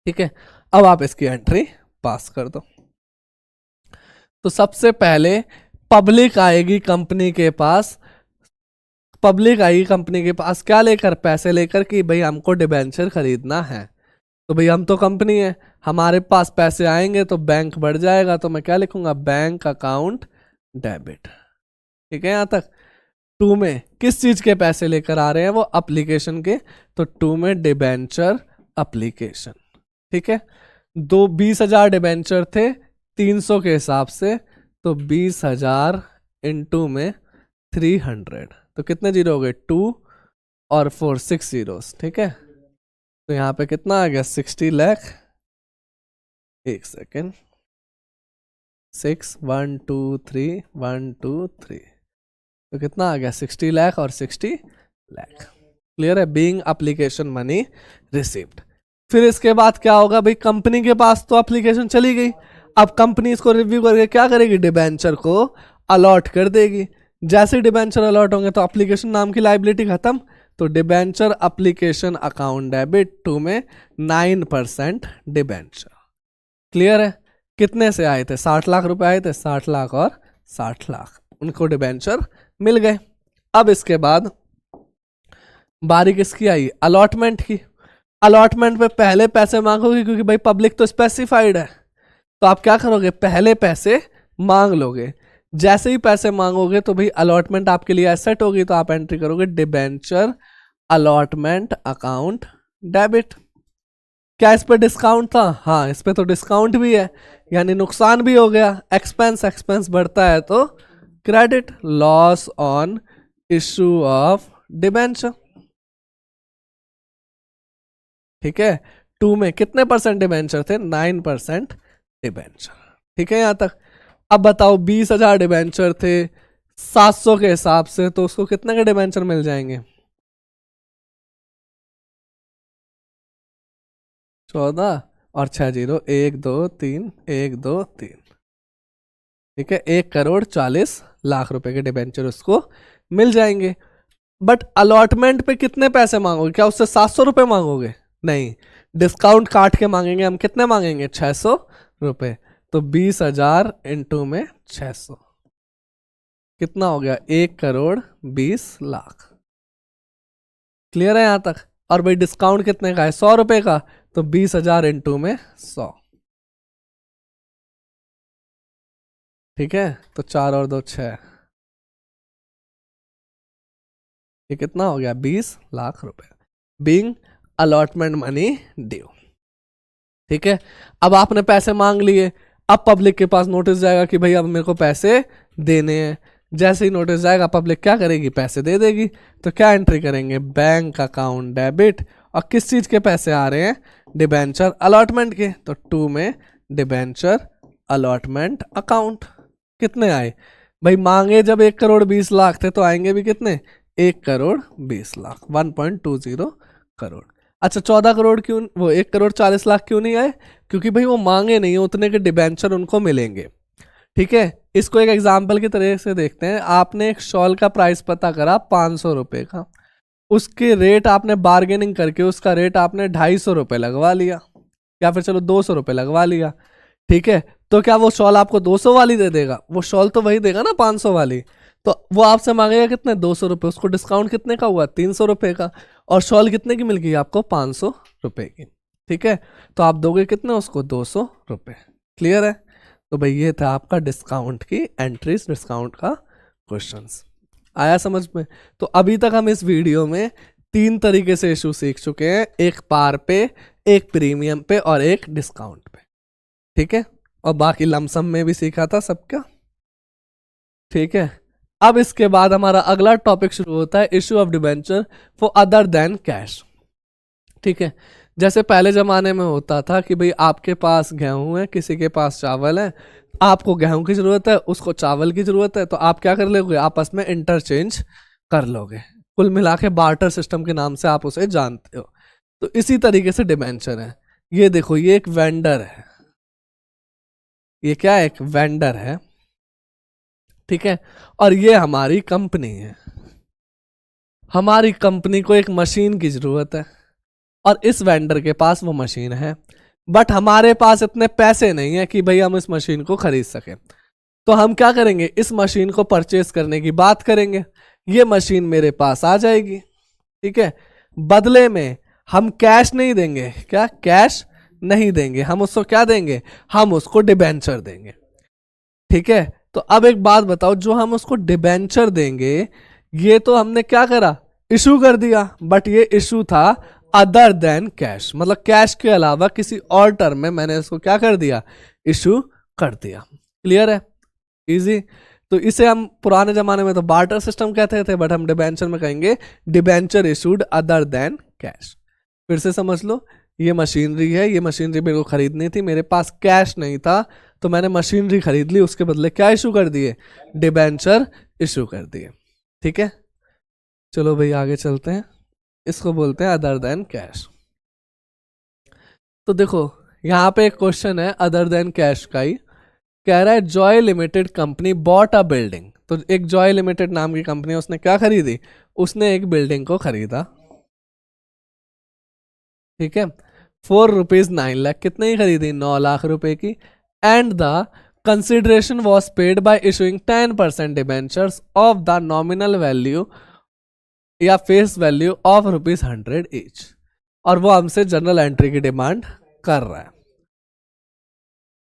ठीक है, अब आप इसकी एंट्री पास कर दो। तो सबसे पहले पब्लिक आएगी कंपनी के पास, पब्लिक आएगी कंपनी के पास क्या लेकर, पैसे लेकर कि भाई हमको डिबेंचर खरीदना है। तो भाई हम तो कंपनी है, हमारे पास पैसे आएंगे तो बैंक बढ़ जाएगा, तो मैं क्या लिखूंगा, बैंक अकाउंट डेबिट। ठीक है, यहां तक। 2 में किस चीज के पैसे लेकर आ रहे हैं, वो एप्लीकेशन के, तो 2 में डिबेंचर एप्लीकेशन। ठीक है, 20,000 डिबेंचर थे 300 के हिसाब से, तो 20,000 इंटू में 300, तो कितने जीरो हो गए, 2 और 4 6 जीरोस। ठीक है, तो यहाँ पे कितना आ गया, 60 लाख। एक सेकेंड, 6 1 2 3 1 2 3, तो कितना आ गया, 60 लाख और 60 लाख। क्लियर है, बीइंग एप्लीकेशन मनी रिसीव्ड। फिर इसके बाद क्या होगा भाई, कंपनी के पास तो एप्लीकेशन चली गई, अब कंपनी इसको रिव्यू करके क्या करेगी, डिबेंचर को अलॉट कर देगी। जैसे डिबेंचर अलॉट होंगे तो एप्लीकेशन नाम की लाइबिलिटी खत्म, तो डिबेंचर एप्लीकेशन अकाउंट डेबिट 2 में 9% डिबेंचर। क्लियर है, कितने से आए थे, 60 लाख रुपए आए थे, 60 लाख और 60 लाख उनको डिबेंचर मिल गए। अब इसके बाद बारी किसकी आई, अलॉटमेंट की। अलॉटमेंट पे पहले पैसे मांगोगे क्योंकि भाई पब्लिक तो स्पेसिफाइड है, तो आप क्या करोगे, पहले पैसे मांग लोगे। जैसे ही पैसे मांगोगे तो भाई अलॉटमेंट आपके लिए एसेट होगी, तो आप एंट्री करोगे डिबेंचर अलॉटमेंट अकाउंट डेबिट। क्या इस पे डिस्काउंट था, हाँ इस पे तो डिस्काउंट भी है, यानी नुकसान भी हो गया, एक्सपेंस बढ़ता है तो credit, loss on issue of debenture. ठीक है, 2 में कितने परसेंट डिबेंचर थे, 9% डिबेंचर। ठीक है, यहां तक। अब बताओ 20,000 डिबेंचर थे 700 के हिसाब से, तो उसको कितने के डिबेंचर मिल जाएंगे, 14 और 6 जीरो, 1 2 3 1 2 3। ठीक है, 1,40,40,00,000 रुपए के डिबेंचर उसको मिल जाएंगे। बट अलॉटमेंट पे कितने पैसे मांगोगे, क्या उससे 700 रुपये मांगोगे, नहीं, डिस्काउंट काट के मांगेंगे हम, कितने मांगेंगे, 600 रुपये। तो 20,000 इंटू में 600 कितना हो गया, 1,20,00,000। क्लियर है यहां तक। और भाई डिस्काउंट कितने का है, 100 रुपये का, तो 20,000 इंटू में 100। ठीक है, तो 4 और 2 6, ये कितना हो गया, 20,00,000 रुपए बीइंग अलॉटमेंट मनी ड्यू। ठीक है, अब आपने पैसे मांग लिए, अब पब्लिक के पास नोटिस जाएगा कि भाई अब मेरे को पैसे देने हैं। जैसे ही नोटिस जाएगा पब्लिक क्या करेगी, पैसे दे देगी। तो क्या एंट्री करेंगे, बैंक अकाउंट डेबिट, और किस चीज के पैसे आ रहे हैं, डिबेंचर अलॉटमेंट के, तो 2 में डिबेंचर अलॉटमेंट अकाउंट। कितने आए भाई, मांगे जब 1,20,00,000 थे तो आएंगे भी कितने, 1,20,00,000, 1.20 करोड़। अच्छा 14 करोड़ क्यों, वो 1,40,00,000 क्यों नहीं आए, क्योंकि भाई वो मांगे नहीं, उतने के डिबेंचर उनको मिलेंगे। ठीक है, इसको एक एग्जाम्पल की तरह से देखते हैं। आपने एक शॉल का प्राइस पता करा 500 रुपये का, उसके रेट आपने बार्गेनिंग करके उसका रेट आपने 250 रुपये लगवा लिया, या फिर चलो 200 रुपये लगवा लिया। ठीक है, तो क्या वो शॉल आपको 200 वाली दे देगा, वो शॉल तो वही देगा ना 500 वाली, तो वो आपसे मांगेगा कितने, 200 रुपये, उसको डिस्काउंट कितने का हुआ, 300 रुपये का, और शॉल कितने की मिल गई आपको, 500 रुपये की। ठीक है, तो आप दोगे कितने उसको, 200 रुपये। क्लियर है, तो भाई ये था आपका डिस्काउंट की एंट्रीज, डिस्काउंट का क्वेश्चंस। आया समझ में। तो अभी तक हम इस वीडियो में 3 तरीके से इशू सीख चुके हैं, एक पार पे, एक प्रीमियम पे और एक डिस्काउंट पे। ठीक है, और बाकी लमसम में भी सीखा था सबका। ठीक है, अब इसके बाद हमारा अगला टॉपिक शुरू होता है, issue of debenture for other than cash. ठीक है, जैसे पहले ज़माने में होता था कि भाई आपके पास गेहूं है, किसी के पास चावल है, आपको गेहूं की ज़रूरत है, उसको चावल की ज़रूरत है, तो आप क्या कर लोगे, आपस में इंटरचेंज कर लोगे। कुल मिला के बार्टर सिस्टम के नाम से आप उसे जानते हो। तो इसी तरीके से डिबेंचर है, ये देखो ये एक वेंडर है, ये क्या है, एक वेंडर है, ठीक है। और ये हमारी कंपनी है, हमारी कंपनी को एक मशीन की जरूरत है और इस वेंडर के पास वो मशीन है, बट हमारे पास इतने पैसे नहीं है कि भाई हम इस मशीन को खरीद सके। तो हम क्या करेंगे, इस मशीन को परचेस करने की बात करेंगे, ये मशीन मेरे पास आ जाएगी, ठीक है। बदले में हम कैश नहीं देंगे, क्या कैश नहीं देंगे, हम उसको क्या देंगे, हम उसको डिबेंचर देंगे, ठीक है। तो अब एक बात बताओ, जो हम उसको डिबेंचर देंगे, ये तो हमने क्या करा, इशू कर दिया, बट ये इशू था अदर देन कैश, मतलब कैश के अलावा किसी और टर्म में मैंने इसको क्या कर दिया, इशू कर दिया। क्लियर है, इजी। तो इसे हम पुराने जमाने में तो बार्टर सिस्टम कहते थे, बट हम डिबेंचर में कहेंगे debenture issued other than cash. फिर से समझ लो, ये मशीनरी है, ये मशीनरी मेरे को खरीदनी थी, मेरे पास कैश नहीं था, तो मैंने मशीनरी खरीद ली, उसके बदले क्या इशू कर दिए, डिबेंचर इशू कर दिए, ठीक है। चलो भाई आगे चलते हैं, इसको बोलते हैं अदर देन कैश। तो देखो यहाँ पे एक क्वेश्चन है अदर देन कैश का ही, कह रहा है Joy limited company bought a building. तो एक जॉय लिमिटेड नाम की कंपनी, उसने क्या खरीदी, उसने एक बिल्डिंग को खरीदा, ठीक है, ₹4.9 लाख, कितने की खरीदी, 9 लाख रुपए की। And the consideration was paid by issuing 10% debentures of the nominal value या फेस वैल्यू ऑफ ₹100 ईच। और वो हमसे जनरल एंट्री की डिमांड कर रहा है,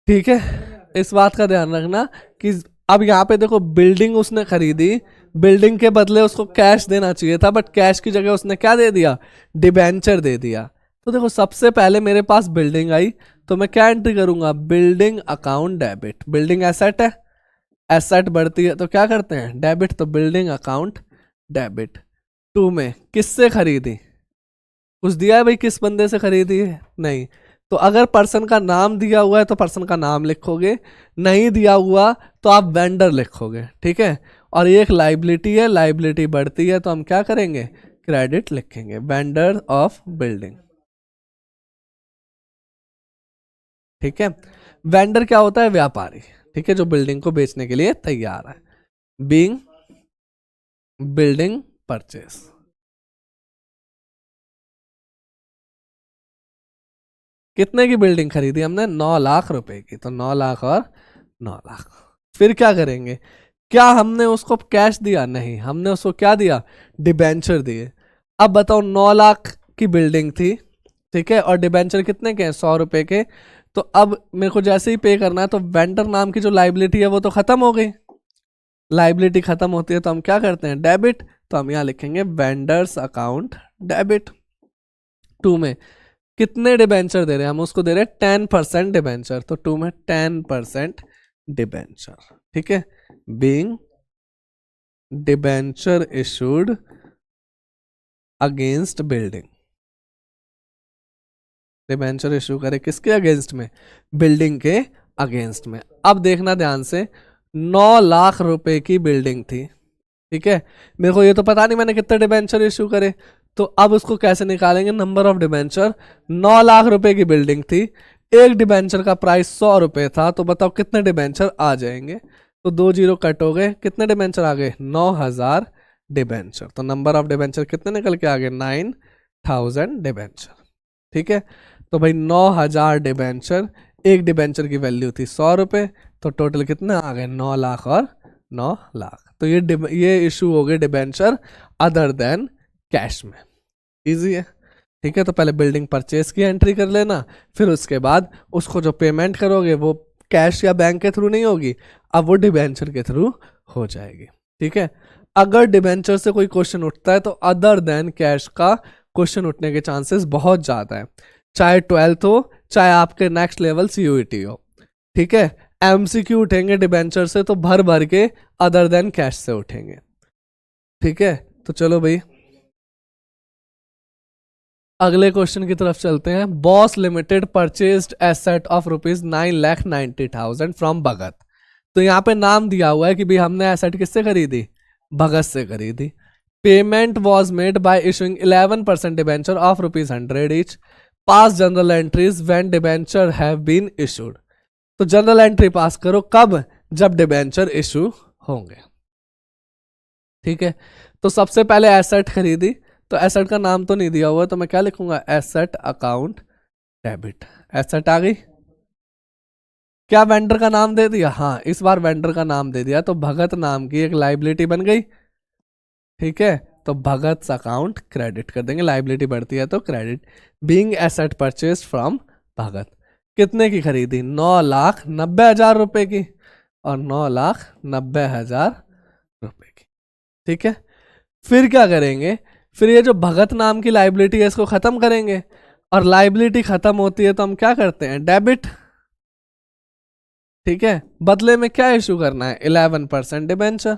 ठीक है। इस बात का ध्यान रखना कि अब यहाँ पे देखो बिल्डिंग उसने खरीदी, बिल्डिंग के बदले उसको कैश देना चाहिए था, बट कैश की जगह उसने क्या दे दिया, डिबेंचर दे दिया। तो देखो सबसे पहले मेरे पास बिल्डिंग आई, तो मैं क्या एंट्री करूंगा, building account debit, building asset है, एसेट बढ़ती है तो क्या करते हैं, डेबिट, तो बिल्डिंग अकाउंट डेबिट। टू में किससे खरीदी, कुछ दिया है भाई, किस बंदे से खरीदी है, नहीं। तो अगर पर्सन का नाम दिया हुआ है तो पर्सन का नाम लिखोगे, नहीं दिया हुआ तो आप वेंडर लिखोगे, ठीक है। और ये एक लाइबिलिटी है, लाइबिलिटी बढ़ती है तो हम क्या करेंगे, क्रेडिट लिखेंगे, वेंडर ऑफ बिल्डिंग, ठीक है। वेंडर क्या होता है, व्यापारी, ठीक है, जो बिल्डिंग को बेचने के लिए तैयार है। बीइंग बिल्डिंग परचेस, कितने की बिल्डिंग खरीदी हमने, 9 लाख रुपए की, तो 9 लाख और 9 लाख। फिर क्या करेंगे, क्या हमने उसको कैश दिया, नहीं, हमने उसको क्या दिया, डिबेंचर दिए। अब बताओ 9 लाख की बिल्डिंग थी, ठीक है, और डिबेंचर कितने के हैं, 100 रुपए के। तो अब मेरे को जैसे ही पे करना है, तो वेंडर नाम की जो लाइबिलिटी है वो तो खत्म हो गई, लाइबिलिटी खत्म होती है तो हम क्या करते हैं, डेबिट, तो हम यहाँ लिखेंगे वेंडर्स अकाउंट डेबिट। टू में कितने डिबेंचर दे रहे हैं, हम उसको दे रहे हैं 10% डिबेंचर, तो टू में 10% डिबेंचर, ठीक है। Being debenture issued against building, debenture issue करे किसके अगेंस्ट में, बिल्डिंग के अगेंस्ट में। अब देखना ध्यान से, 9 लाख रुपए की बिल्डिंग थी, ठीक है, मेरे को ये तो पता नहीं मैंने कितने डिबेंचर इशू करे, तो अब उसको कैसे निकालेंगे, नंबर ऑफ डिबेंचर, 9 लाख रुपए की बिल्डिंग थी, एक डिबेंचर का प्राइस 100 रुपए था, तो बताओ कितने डिबेंचर आ जाएंगे, तो 2 जीरो कट हो गए, कितने डिबेंचर आ गए, 9,000 डिबेंचर। तो नंबर ऑफ डिबेंचर कितने निकल के आ गए, 9,000 डिबेंचर, ठीक है। तो भाई 9,000 डिबेंचर, एक डिबेंचर की वैल्यू थी 100 रुपए, तो टोटल कितने आ गए, 9 लाख और 9 लाख। तो ये इशू हो गए डिबेंचर अदर देन कैश में, इजी है, ठीक है। तो पहले बिल्डिंग परचेस की एंट्री कर लेना, फिर उसके बाद उसको जो पेमेंट करोगे वो कैश या बैंक के थ्रू नहीं होगी, अब वो डिबेंचर के थ्रू हो जाएगी, ठीक है। अगर डिबेंचर से कोई क्वेश्चन उठता है तो अदर देन कैश का क्वेश्चन उठने के चांसेस बहुत ज़्यादा है, चाहे 12th हो, चाहे आपके नेक्स्ट लेवल CUET हो, ठीक है। MCQ उठेंगे डिबेंचर से तो भर भर के अदर देन कैश से उठेंगे, ठीक है। तो चलो भाई अगले क्वेश्चन की तरफ चलते हैं। Bose limited purchased asset of ₹9,90,000 from Bhagat. तो यहाँ पे नाम दिया हुआ है कि भाई हमने एसेट किससे खरीदी, भगत से खरीदी। Payment was made by issuing 11% debenture of ₹100 each. Pass journal entries when debenture have been issued. तो जनरल एंट्री पास करो कब, जब डिबेंचर इशू होंगे। ठीक है, तो सबसे पहले एसेट खरीदी, तो एसेट का नाम तो नहीं दिया हुआ, तो मैं क्या लिखूंगा, एसेट अकाउंट डेबिट। एसेट आ गई, क्या वेंडर का नाम दे दिया, हाँ इस बार वेंडर का नाम दे दिया, तो भगत नाम की एक लाइबिलिटी बन गई। ठीक है, तो भगत अकाउंट क्रेडिट कर देंगे, लाइबिलिटी बढ़ती है तो credit. Being asset purchase from Bhagat, कितने की खरीदी, 9,90,000 रुपए की और 9,90,000 रुपए की। ठीक है, फिर क्या करेंगे, फिर ये जो भगत नाम की लाइबिलिटी है इसको खत्म करेंगे, और लाइबिलिटी खत्म होती है तो हम क्या करते हैं, डेबिट। ठीक है, बदले में क्या इशू करना है, 11% डिबेंचर।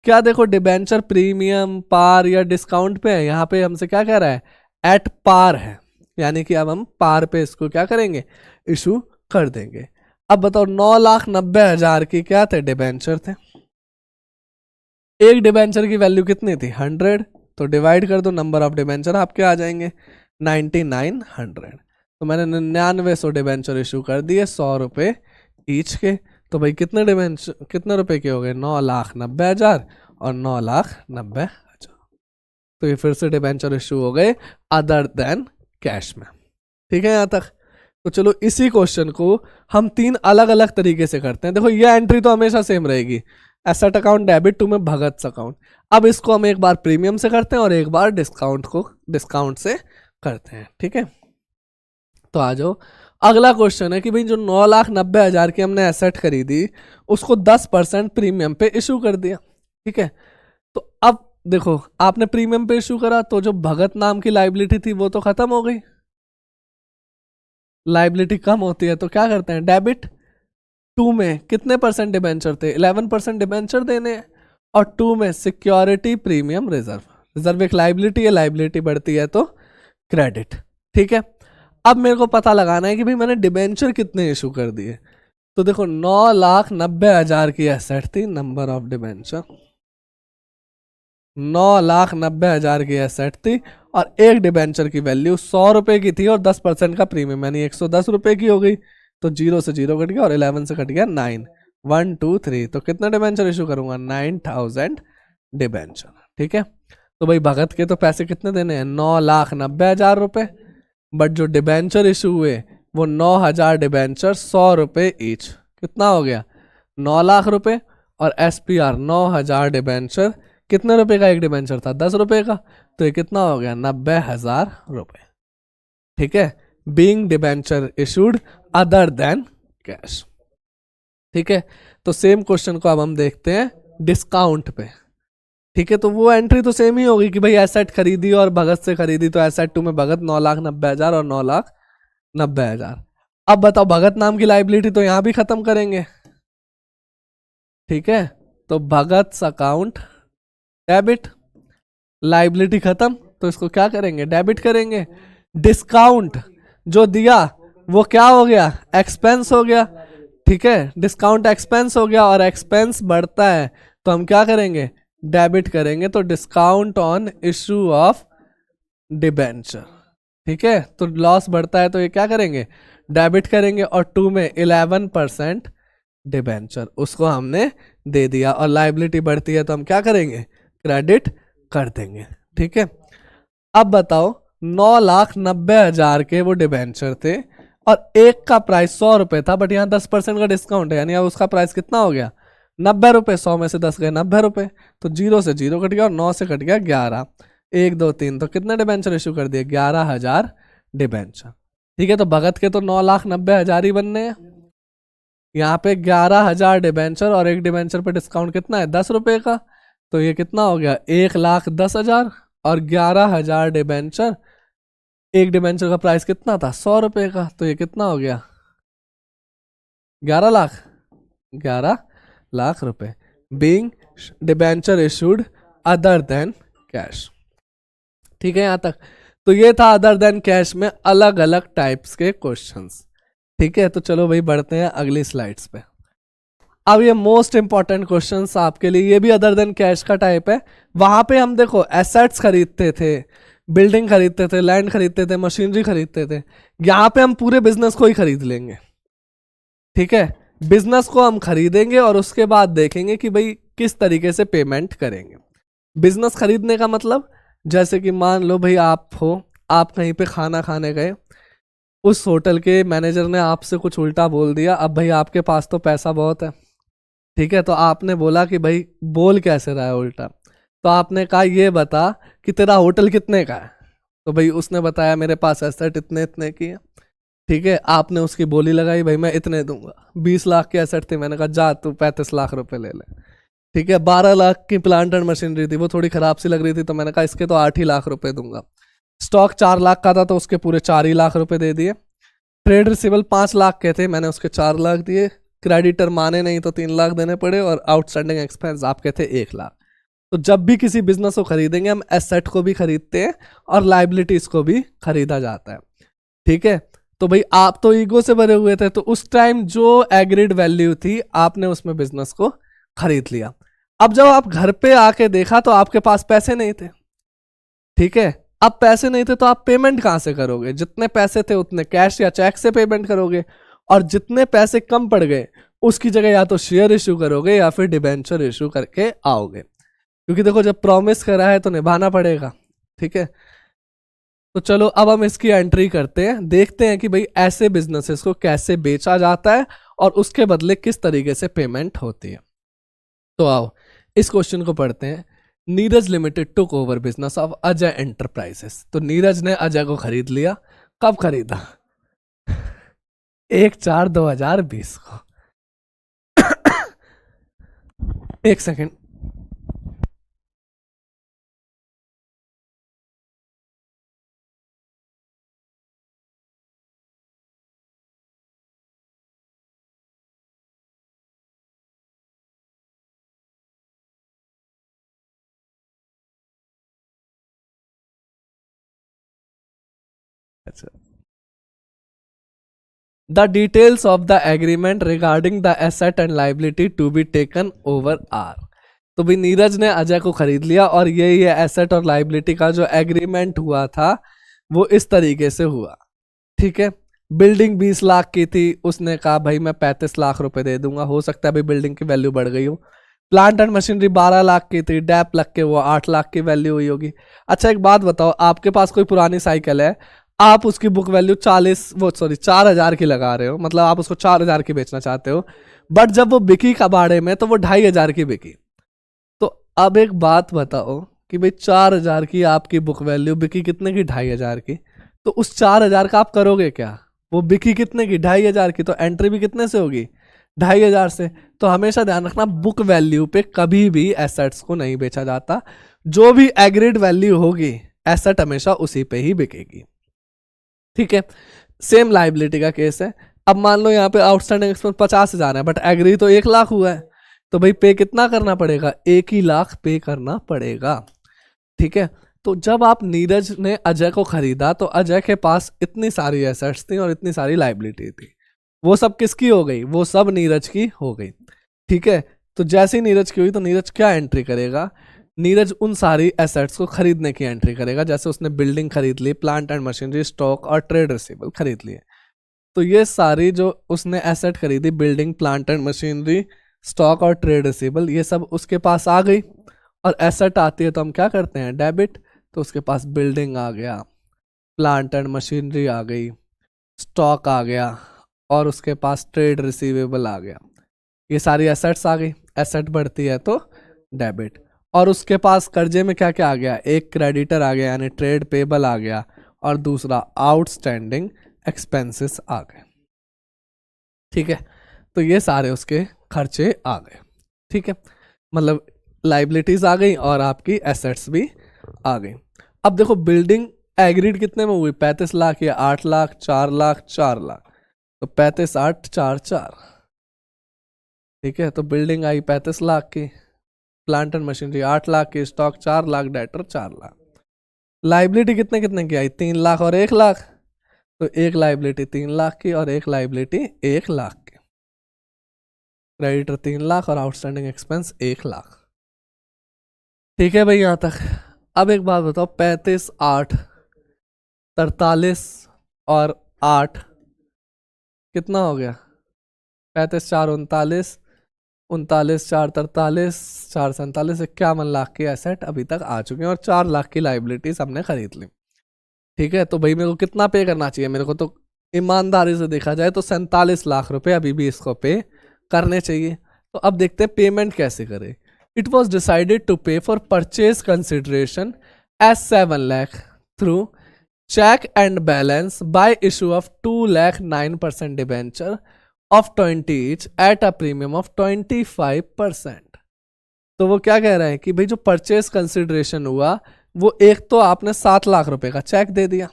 क्या देखो, डिबेंचर प्रीमियम पार या डिस्काउंट पे है, यहाँ पे हमसे क्या कह रहा है, एट पार है, यानी कि अब हम पार पे इसको क्या करेंगे, इशू कर देंगे। अब बताओ 9,90,000 की क्या थे, डिबेंचर थे। एक डिबेंचर की वैल्यू कितनी थी, 100, तो डिवाइड कर दो, नंबर ऑफ डिबेंचर आपके आ जाएंगे 9900। तो मैंने 9900 डिबेंचर इशू कर दिए, 100 रुपये ईच के। तो भाई कितने डिबेंचर, कितने रुपए के हो गए, 9,90,000 और 9,90,000। तो ये फिर से डिबेंचर इशू हो गए अदर देन कैश में। ठीक है यहाँ तक। तो चलो इसी क्वेश्चन को हम 3 अलग अलग तरीके से करते हैं। देखो ये एंट्री तो हमेशा सेम रहेगी, एसेट अकाउंट डेबिट टू में भगत अकाउंट। अब इसको हम एक बार प्रीमियम से करते हैं और एक बार डिस्काउंट से करते हैं। ठीक है, तो आ जाओ, अगला क्वेश्चन है कि भाई जो 9,90,000 की हमने एसेट खरीदी उसको 10% प्रीमियम पे इशू कर दिया। ठीक है, तो अब देखो आपने प्रीमियम पे इशू करा तो जो भगत नाम की लाइबिलिटी थी वो तो खत्म हो गई, लाइबिलिटी कम होती है तो क्या करते हैं, डेबिट। 2 में कितने परसेंट डिबेंचर थे, 11% डिबेंचर देने हैं, और 2 में सिक्योरिटी प्रीमियम रिजर्व, रिजर्व एक लाइबिलिटी है, लाइबिलिटी बढ़ती है तो क्रेडिट। ठीक है, अब मेरे को पता लगाना है कि भाई मैंने डिबेंचर कितने इशू कर दिए। तो देखो 9,90,000 की एसेट थी, नंबर ऑफ डिबेंचर 9,90,000 की एसेट थी, और एक डिबेंचर की वैल्यू 100 रुपए की थी और 10% का प्रीमियम यानी 110 रुपए की हो गई। तो 0 से 0 कट गया और 11 से कट गया 9, 1 2 3, तो कितना डिबेंचर इशू करूंगा, 9,000 डिबेंचर। ठीक है, तो भाई भगत के तो पैसे कितने देने हैं, 9,90,000 रुपए, बट जो डिबेंचर इशू हुए वो 9,000 डिबेंचर, 100 रुपए ईच, कितना हो गया 9 लाख रुपए। और SPR 9,000 डिबेंचर, कितने रुपए का एक डिबेंचर था, 10 रुपए का, तो ये कितना हो गया 90,000 रुपए। ठीक है, being debenture issued other than cash. ठीक है, तो सेम क्वेश्चन को अब हम देखते हैं डिस्काउंट पे। ठीक है, तो वो एंट्री तो सेम ही होगी कि भाई एसेट खरीदी और भगत से खरीदी, तो एसेट 2 में भगत 9,90,000 और 9,90,000। अब बताओ भगत नाम की लाइबिलिटी तो यहां भी खत्म करेंगे। ठीक है, तो भगत अकाउंट डेबिट, लाइबिलिटी खत्म तो इसको क्या करेंगे, डेबिट करेंगे। डिस्काउंट जो दिया वो क्या हो गया, एक्सपेंस हो गया। ठीक है, डिस्काउंट एक्सपेंस हो गया और एक्सपेंस बढ़ता है तो हम क्या करेंगे, डेबिट करेंगे। तो discount on issue of debenture. ठीक है, तो लॉस बढ़ता है तो ये क्या करेंगे, डेबिट करेंगे। और 2 में 11% डिबेंचर, उसको हमने दे दिया, और लाइबिलिटी बढ़ती है तो हम क्या करेंगे, क्रेडिट कर देंगे। ठीक है, अब बताओ 9,90,000 के वो डिबेंचर थे और एक का प्राइस 100 रुपए था, बट यहाँ 10% का डिस्काउंट है, यानी अब उसका प्राइस कितना हो गया 90 रुपए। 100 में से 10 गए 90 रुपए, तो 0 से 0 कट गया और 9 से कट गया 11, 1 2 3, तो कितने डिबेंचर इशू कर दिए, 11,000 डिबेंचर। ठीक है, तो भगत के तो 9,90,000 ही बनने हैं, यहाँ पे 11,000 डिबेंचर और एक डिबेंचर पे डिस्काउंट कितना है 10 रुपए का, तो ये कितना हो गया 1,10,000 और 11,000 डिबेंचर, एक डिबेंचर का प्राइस कितना था 100 रुपए का, तो ये कितना हो गया 11 लाख, 11 लाख रुपए। Being debenture issued other than cash. ठीक है यहाँ तक, तो ये था अदर देन कैश में अलग अलग टाइप्स के क्वेश्चंस। ठीक है, तो चलो भाई बढ़ते हैं अगली स्लाइड्स पे। अब ये मोस्ट इंपॉर्टेंट क्वेश्चंस आपके लिए, ये भी अदर देन कैश का टाइप है। वहां पे हम देखो एसेट्स खरीदते थे, बिल्डिंग खरीदते थे, लैंड खरीदते थे, मशीनरी खरीदते थे। यहाँ पे हम पूरे बिजनेस को ही खरीद लेंगे, ठीक है। बिजनेस को हम खरीदेंगे और उसके बाद देखेंगे कि भाई किस तरीके से पेमेंट करेंगे। बिजनेस खरीदने का मतलब, जैसे कि मान लो भाई आप हो, आप कहीं पे खाना खाने गए, उस होटल के मैनेजर ने आपसे कुछ उल्टा बोल दिया। अब भाई आपके पास तो पैसा बहुत है, ठीक है, तो आपने बोला कि भाई बोल कैसे रहा है उल्टा। तो आपने कहा ये बता कि तेरा होटल कितने का है। तो भाई उसने बताया मेरे पास एसेट इतने इतने की है, ठीक है। आपने उसकी बोली लगाई, भाई मैं इतने दूंगा। 20 लाख की एसेट थी, मैंने कहा जा तू 35 लाख रुपए ले ले, ठीक है। 12 लाख की प्लांट एंड मशीनरी थी, वो थोड़ी खराब सी लग रही थी, तो मैंने कहा इसके तो 8 ही लाख रुपए दूंगा। स्टॉक 4 लाख का था, तो उसके पूरे 4 ही लाख रुपए दे दिए। ट्रेड रिसीबल 5 लाख के थे, मैंने उसके 4 लाख दिए। क्रेडिटर माने नहीं तो 3 लाख देने पड़े, और आउटस्टैंडिंग एक्सपेंस आपके थे 1 लाख। तो जब भी किसी बिजनेस को खरीदेंगे, हम एसेट को भी खरीदते हैं और लाइबिलिटीज को भी खरीदा जाता है, ठीक है। तो भाई आप तो ईगो से भरे हुए थे, तो उस टाइम जो एग्रीड वैल्यू थी आपने उसमें बिजनेस को खरीद लिया। अब जब आप घर पे आके देखा तो आपके पास पैसे नहीं थे, ठीक है। अब पैसे नहीं थे तो आप पेमेंट कहां से करोगे? जितने पैसे थे उतने कैश या चेक से पेमेंट करोगे, और जितने पैसे कम पड़ गए उसकी जगह या तो शेयर इशू करोगे या फिर डिबेंचर इशू करके आओगे, क्योंकि देखो जब प्रॉमिस करा है तो निभाना पड़ेगा, ठीक है। तो चलो अब हम इसकी एंट्री करते हैं, देखते हैं कि भाई ऐसे बिजनेसेस को कैसे बेचा जाता है और उसके बदले किस तरीके से पेमेंट होती है। तो आओ इस क्वेश्चन को पढ़ते हैं। Neeraj limited took over business of Ajay enterprises. तो नीरज ने अजय को खरीद लिया। कब खरीदा? 1/4/2020 को। एक सेकेंड। अच्छा, the details of the agreement regarding the asset and liability to be taken over are. तो भी नीरज ने अजय को खरीद लिया, और ये एसेट और लाइबिलिटी का जो एग्रीमेंट हुआ था वो इस तरीके से हुआ, ठीक है। बिल्डिंग 20 लाख की थी, उसने कहा भाई मैं 35 लाख रुपए दे दूंगा। हो सकता है भाई बिल्डिंग की वैल्यू बढ़ गई हो। प्लांट एंड मशीनरी 12 लाख की थी, डैप लग के वो 8 लाख की वैल्यू हुई होगी। अच्छा एक बात बताओ, आपके पास कोई पुरानी साइकिल है, आप उसकी बुक वैल्यू 4,000 की लगा रहे हो, मतलब आप उसको 4,000 की बेचना चाहते हो, बट जब वो बिकी कबाड़े में तो वो 2,500 की बिकी। तो अब एक बात बताओ कि भाई 4,000 की आपकी बुक वैल्यू, बिकी कितने की? 2,500 की। तो उस 4,000 का आप करोगे क्या? वो बिकी कितने की? 2,500 की। तो एंट्री भी कितने से होगी? 2,500 से। तो हमेशा ध्यान रखना, बुक वैल्यू पे कभी भी एसेट्स को नहीं बेचा जाता। जो भी एग्रीड वैल्यू होगी एसेट हमेशा उसी पे ही बिकेगी, ठीक है। सेम लाइबिलिटी का केस है। अब मान लो यहाँ पे आउटस्टैंडिंग एक्सपेंस 50,000 है, बट एग्री तो 1 लाख हुआ है, तो भाई पे कितना करना पड़ेगा? 1 ही लाख पे करना पड़ेगा, ठीक है। तो जब आप नीरज ने अजय को खरीदा तो अजय के पास इतनी सारी एसेट्स थी और इतनी सारी लाइबिलिटी थी। वो सब किसकी हो गई? वो सब नीरज की हो गई, ठीक है। तो जैसे ही नीरज की हुई तो नीरज क्या एंट्री करेगा? नीरज उन सारी एसेट्स को खरीदने की एंट्री करेगा। जैसे उसने बिल्डिंग खरीद ली, प्लांट एंड मशीनरी, स्टॉक और ट्रेड रिसीवेबल खरीद लिए। तो ये सारी जो उसने एसेट खरीदी, building, plant and machinery, stock और ट्रेड रिसीवेबल, ये सब उसके पास आ गई। और एसेट आती है तो हम क्या करते हैं? डेबिट। तो उसके पास बिल्डिंग आ गया, प्लांट एंड मशीनरी आ गई, स्टॉक आ गया, और उसके पास ट्रेड रिसीवेबल आ गया। ये सारी एसेट्स आ गई। एसेट बढ़ती है तो डेबिट। और उसके पास कर्जे में क्या क्या आ गया? एक क्रेडिटर आ गया यानी ट्रेड पेबल आ गया, और दूसरा आउटस्टैंडिंग एक्सपेंसेस आ गए, ठीक है। तो ये सारे उसके खर्चे आ गए, ठीक है। मतलब लाइबिलिटीज आ गई और आपकी एसेट्स भी आ गई। अब देखो बिल्डिंग एग्रीड कितने में हुई? 35 लाख या 8 लाख? 4 लाख, 4 लाख। तो 35, 8, 4, 4, ठीक है। तो बिल्डिंग आई 35 लाख की, प्लांट एंड मशीनरी 8 लाख की, stock 4 lakh, debtor 4 lakh. Liability कितने कितने की आई? 3 लाख और 1 लाख। तो एक लाइबिलिटी 3 लाख की और एक लाइबिलिटी 1 लाख की। क्रेडिटर 3 लाख और आउटस्टैंडिंग एक्सपेंस 1 लाख, ठीक है भाई यहाँ तक। अब एक बात बताओ, 35 8 43 और 8 कितना हो गया? 35 4 39, 39 4 43, 4 47, 51 लाख की एसेट अभी तक आ चुके हैं और 4 लाख की लाइबिलिटीज हमने खरीद ली। ठीक है, तो भाई मेरे को कितना पे करना चाहिए? मेरे को तो ईमानदारी से देखा जाए तो 47 लाख रुपए अभी भी इसको पे करने चाहिए। तो अब देखते हैं पेमेंट कैसे करें। It was decided to pay for purchase consideration as 7 lakh through cheque and balance by issue of 2,09,000 debenture of 20 each at a premium of 25%। तो वो क्या कह रहा है कि भाई जो परचेज कंसिडरेशन हुआ वो एक तो आपने 7 लाख रुपए का चेक दे दिया।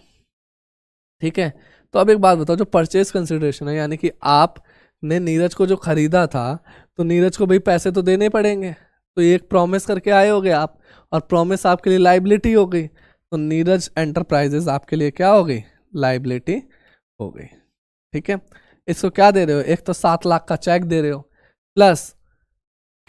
ठीक है, तो अब एक बात बताओ, जो परचेज कंसिडरेशन है यानी कि आपने नीरज को जो खरीदा था तो नीरज को भाई पैसे तो देने पड़ेंगे, तो ये एक प्रॉमिस करके आए होगे आप, और प्रॉमिस आपके लिए लाइबिलिटी हो गई, तो नीरज एंटरप्राइजेस आपके लिए क्या हो गई? लाइबिलिटी हो गई। ठीक है, इसको क्या दे रहे हो? एक तो 7 लाख का चेक दे रहे हो, प्लस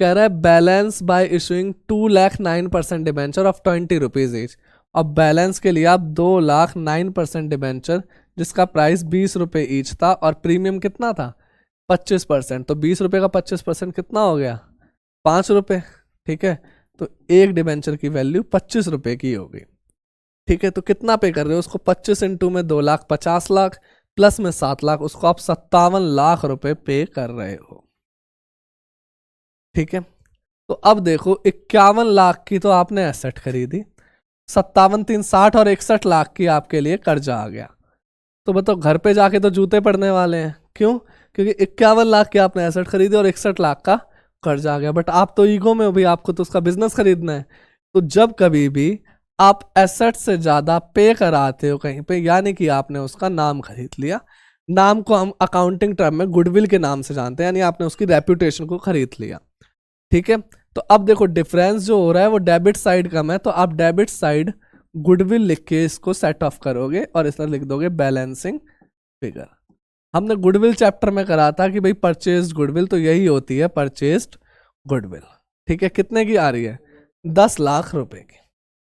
कह रहा है balance bye issuing 2,09,000 debenture of 20 rupees each. अब बैलेंस के लिए आप 2,09,000 डिबेंचर जिसका प्राइस 20 रुपये ईच था और प्रीमियम कितना था? 25%। तो 20 रुपये का 25% कितना हो गया? 5 रुपये। ठीक है, तो एक डिबेंचर की वैल्यू 25 रुपये की हो गई। ठीक है, तो कितना पे कर रहे हो उसको? 25 इंटू में 2 लाख 50 लाख प्लस में 7 लाख, उसको आप 57 लाख रुपए पे कर रहे हो। ठीक है, तो अब देखो 51 लाख की तो आपने एसेट खरीदी, 57 3 60 और 61 लाख की आपके लिए कर्जा आ गया। तो बताओ घर पे जाके तो जूते पड़ने वाले हैं। क्यों? क्योंकि 51 लाख की आपने एसेट खरीदी और 61 लाख का कर्जा आ गया। बट आप तो ईगो में हो भाई, आपको तो उसका बिजनेस खरीदना है। तो जब कभी भी आप एसेट से ज्यादा पे कराते हो कहीं पे, यानी कि आपने उसका नाम खरीद लिया। नाम को हम अकाउंटिंग टर्म में गुडविल के नाम से जानते हैं, यानी आपने उसकी रेपुटेशन को खरीद लिया। ठीक है, तो अब देखो डिफरेंस जो हो रहा है वो डेबिट साइड कम है, तो आप डेबिट साइड गुडविल लिख के इसको सेट ऑफ करोगे और इस तरह लिख दोगे बैलेंसिंग फिगर। हमने गुडविल चैप्टर में करा था कि भाई परचेज गुडविल तो यही होती है, परचेज्ड गुडविल। ठीक है, कितने की आ रही है? 10 लाख रुपए की।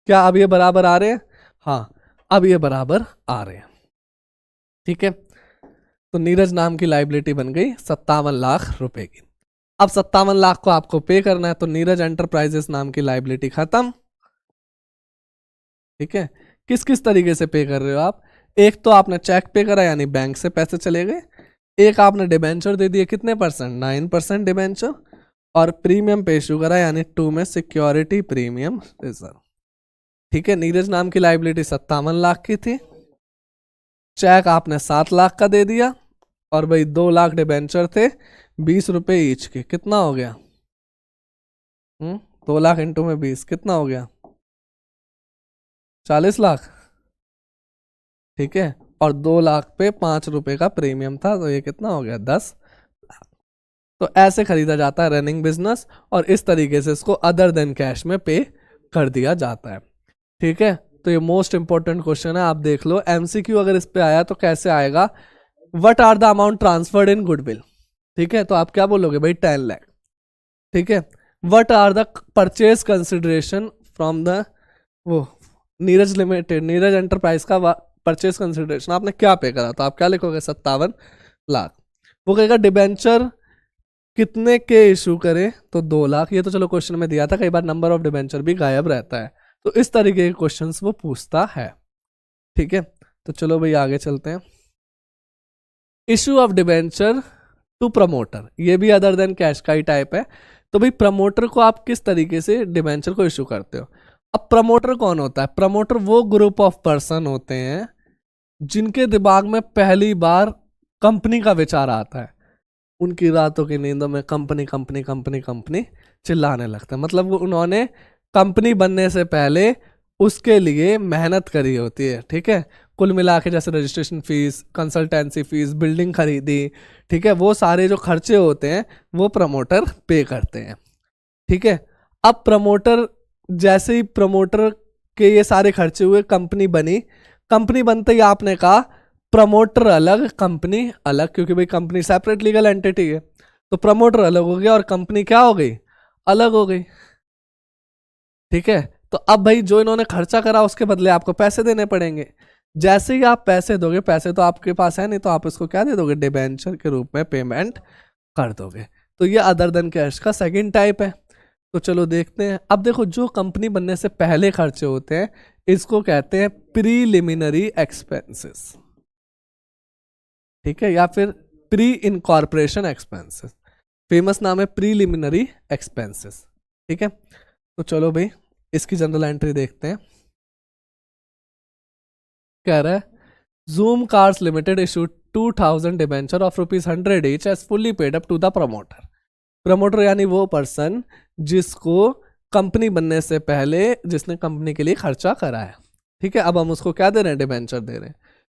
क्या अब ये बराबर आ रहे हैं? हाँ, अब ये बराबर आ रहे हैं। ठीक है, तो नीरज नाम की लाइबिलिटी बन गई 57 लाख रुपए की। अब 57 लाख को आपको पे करना है, तो नीरज एंटरप्राइजेस नाम की लाइबिलिटी खत्म। ठीक है, किस किस तरीके से पे कर रहे हो आप? एक तो आपने चेक पे करा यानी बैंक से पैसे चले गए, एक आपने डिबेंचर दे दिए, कितने परसेंट? 9% डिबेंचर, और प्रीमियम पे इशू करा यानी 2 में सिक्योरिटी प्रीमियम रिजर्व। ठीक है, नीरज नाम की लाइबिलिटी 57 लाख की थी, चेक आपने 7 लाख का दे दिया, और भाई 2 लाख डिबेंचर थे 20 रुपए ईच के, कितना हो गया? 2 लाख इंटू में 20 कितना हो गया? 40 लाख। ठीक है, और 2 लाख पे 5 रुपए का प्रीमियम था, तो ये कितना हो गया? 10 लाख। तो ऐसे खरीदा जाता है रनिंग बिजनेस, और इस तरीके से इसको अदर देन कैश में पे कर दिया जाता है। ठीक है, तो ये मोस्ट इंपॉर्टेंट क्वेश्चन है, आप देख लो। एमसीक्यू अगर इस पे आया तो कैसे आएगा? What are the amount transferred in goodwill? ठीक है, तो आप क्या बोलोगे भाई? 10 लाख। ठीक है, what are the purchase consideration from the वो नीरज लिमिटेड, नीरज एंटरप्राइज का परचेज कंसिडरेशन आपने क्या पे करा? तो आप क्या लिखोगे? 57 लाख। वो कहेगा डिबेंचर कितने के इशू करे? तो 2 लाख। ये तो चलो क्वेश्चन में दिया था, कई बार नंबर ऑफ डिबेंचर भी गायब रहता है, तो इस तरीके के क्वेश्चंस वो पूछता है। ठीक है, तो चलो भाई आगे चलते हैं। Issue of debenture to promoter, ये भी अदर देन कैश का ही टाइप है। तो भाई प्रमोटर को आप किस तरीके से डिबेंचर को इशू करते हो? अब प्रमोटर कौन होता है? प्रमोटर वो ग्रुप ऑफ पर्सन होते हैं जिनके दिमाग में पहली बार कंपनी का विचार आता है। उनकी रातों की नींदों में कंपनी कंपनी कंपनी कंपनी चिल्लाने लगता है, मतलब वो उन्होंने कंपनी बनने से पहले उसके लिए मेहनत करी होती है। ठीक है, कुल मिला के जैसे registration fees, consultancy fees, building खरीदी, ठीक है, वो सारे जो खर्चे होते हैं वो प्रमोटर पे करते हैं। ठीक है, अब प्रमोटर जैसे ही प्रमोटर के ये सारे खर्चे हुए, कंपनी बनी, कंपनी बनते ही आपने कहा प्रमोटर अलग कंपनी अलग, क्योंकि भाई कंपनी सेपरेट लीगल एंटिटी है, तो प्रमोटर अलग हो गया और कंपनी क्या हो गई? अलग हो गई। ठीक है, तो अब भाई जो इन्होंने खर्चा करा उसके बदले आपको पैसे देने पड़ेंगे। जैसे ही आप पैसे दोगे, पैसे तो आपके पास है नहीं, तो आप इसको क्या दे दोगे, डिबेंचर के रूप में पेमेंट कर दोगे। तो ये अदर देन कैश का सेकंड टाइप है। तो चलो देखते हैं। अब देखो, जो कंपनी बनने से पहले खर्चे होते हैं इसको कहते हैं प्रीलिमिनरी एक्सपेंसेस, ठीक है, या फिर प्री इनकॉर्पोरेशन एक्सपेंसेस। फेमस नाम है प्रीलिमिनरी एक्सपेंसेस, ठीक है। तो चलो भाई इसकी जनरल एंट्री देखते हैं। कह रहा है Zoom cars limited issued 2000 debenture of ₹100 each as fully paid up to the promoter. Promoter यानी वो पर्सन जिसको कंपनी बनने से पहले जिसने कंपनी के लिए खर्चा करा है, ठीक है। अब हम उसको क्या दे रहे हैं, डिबेंचर दे रहे हैं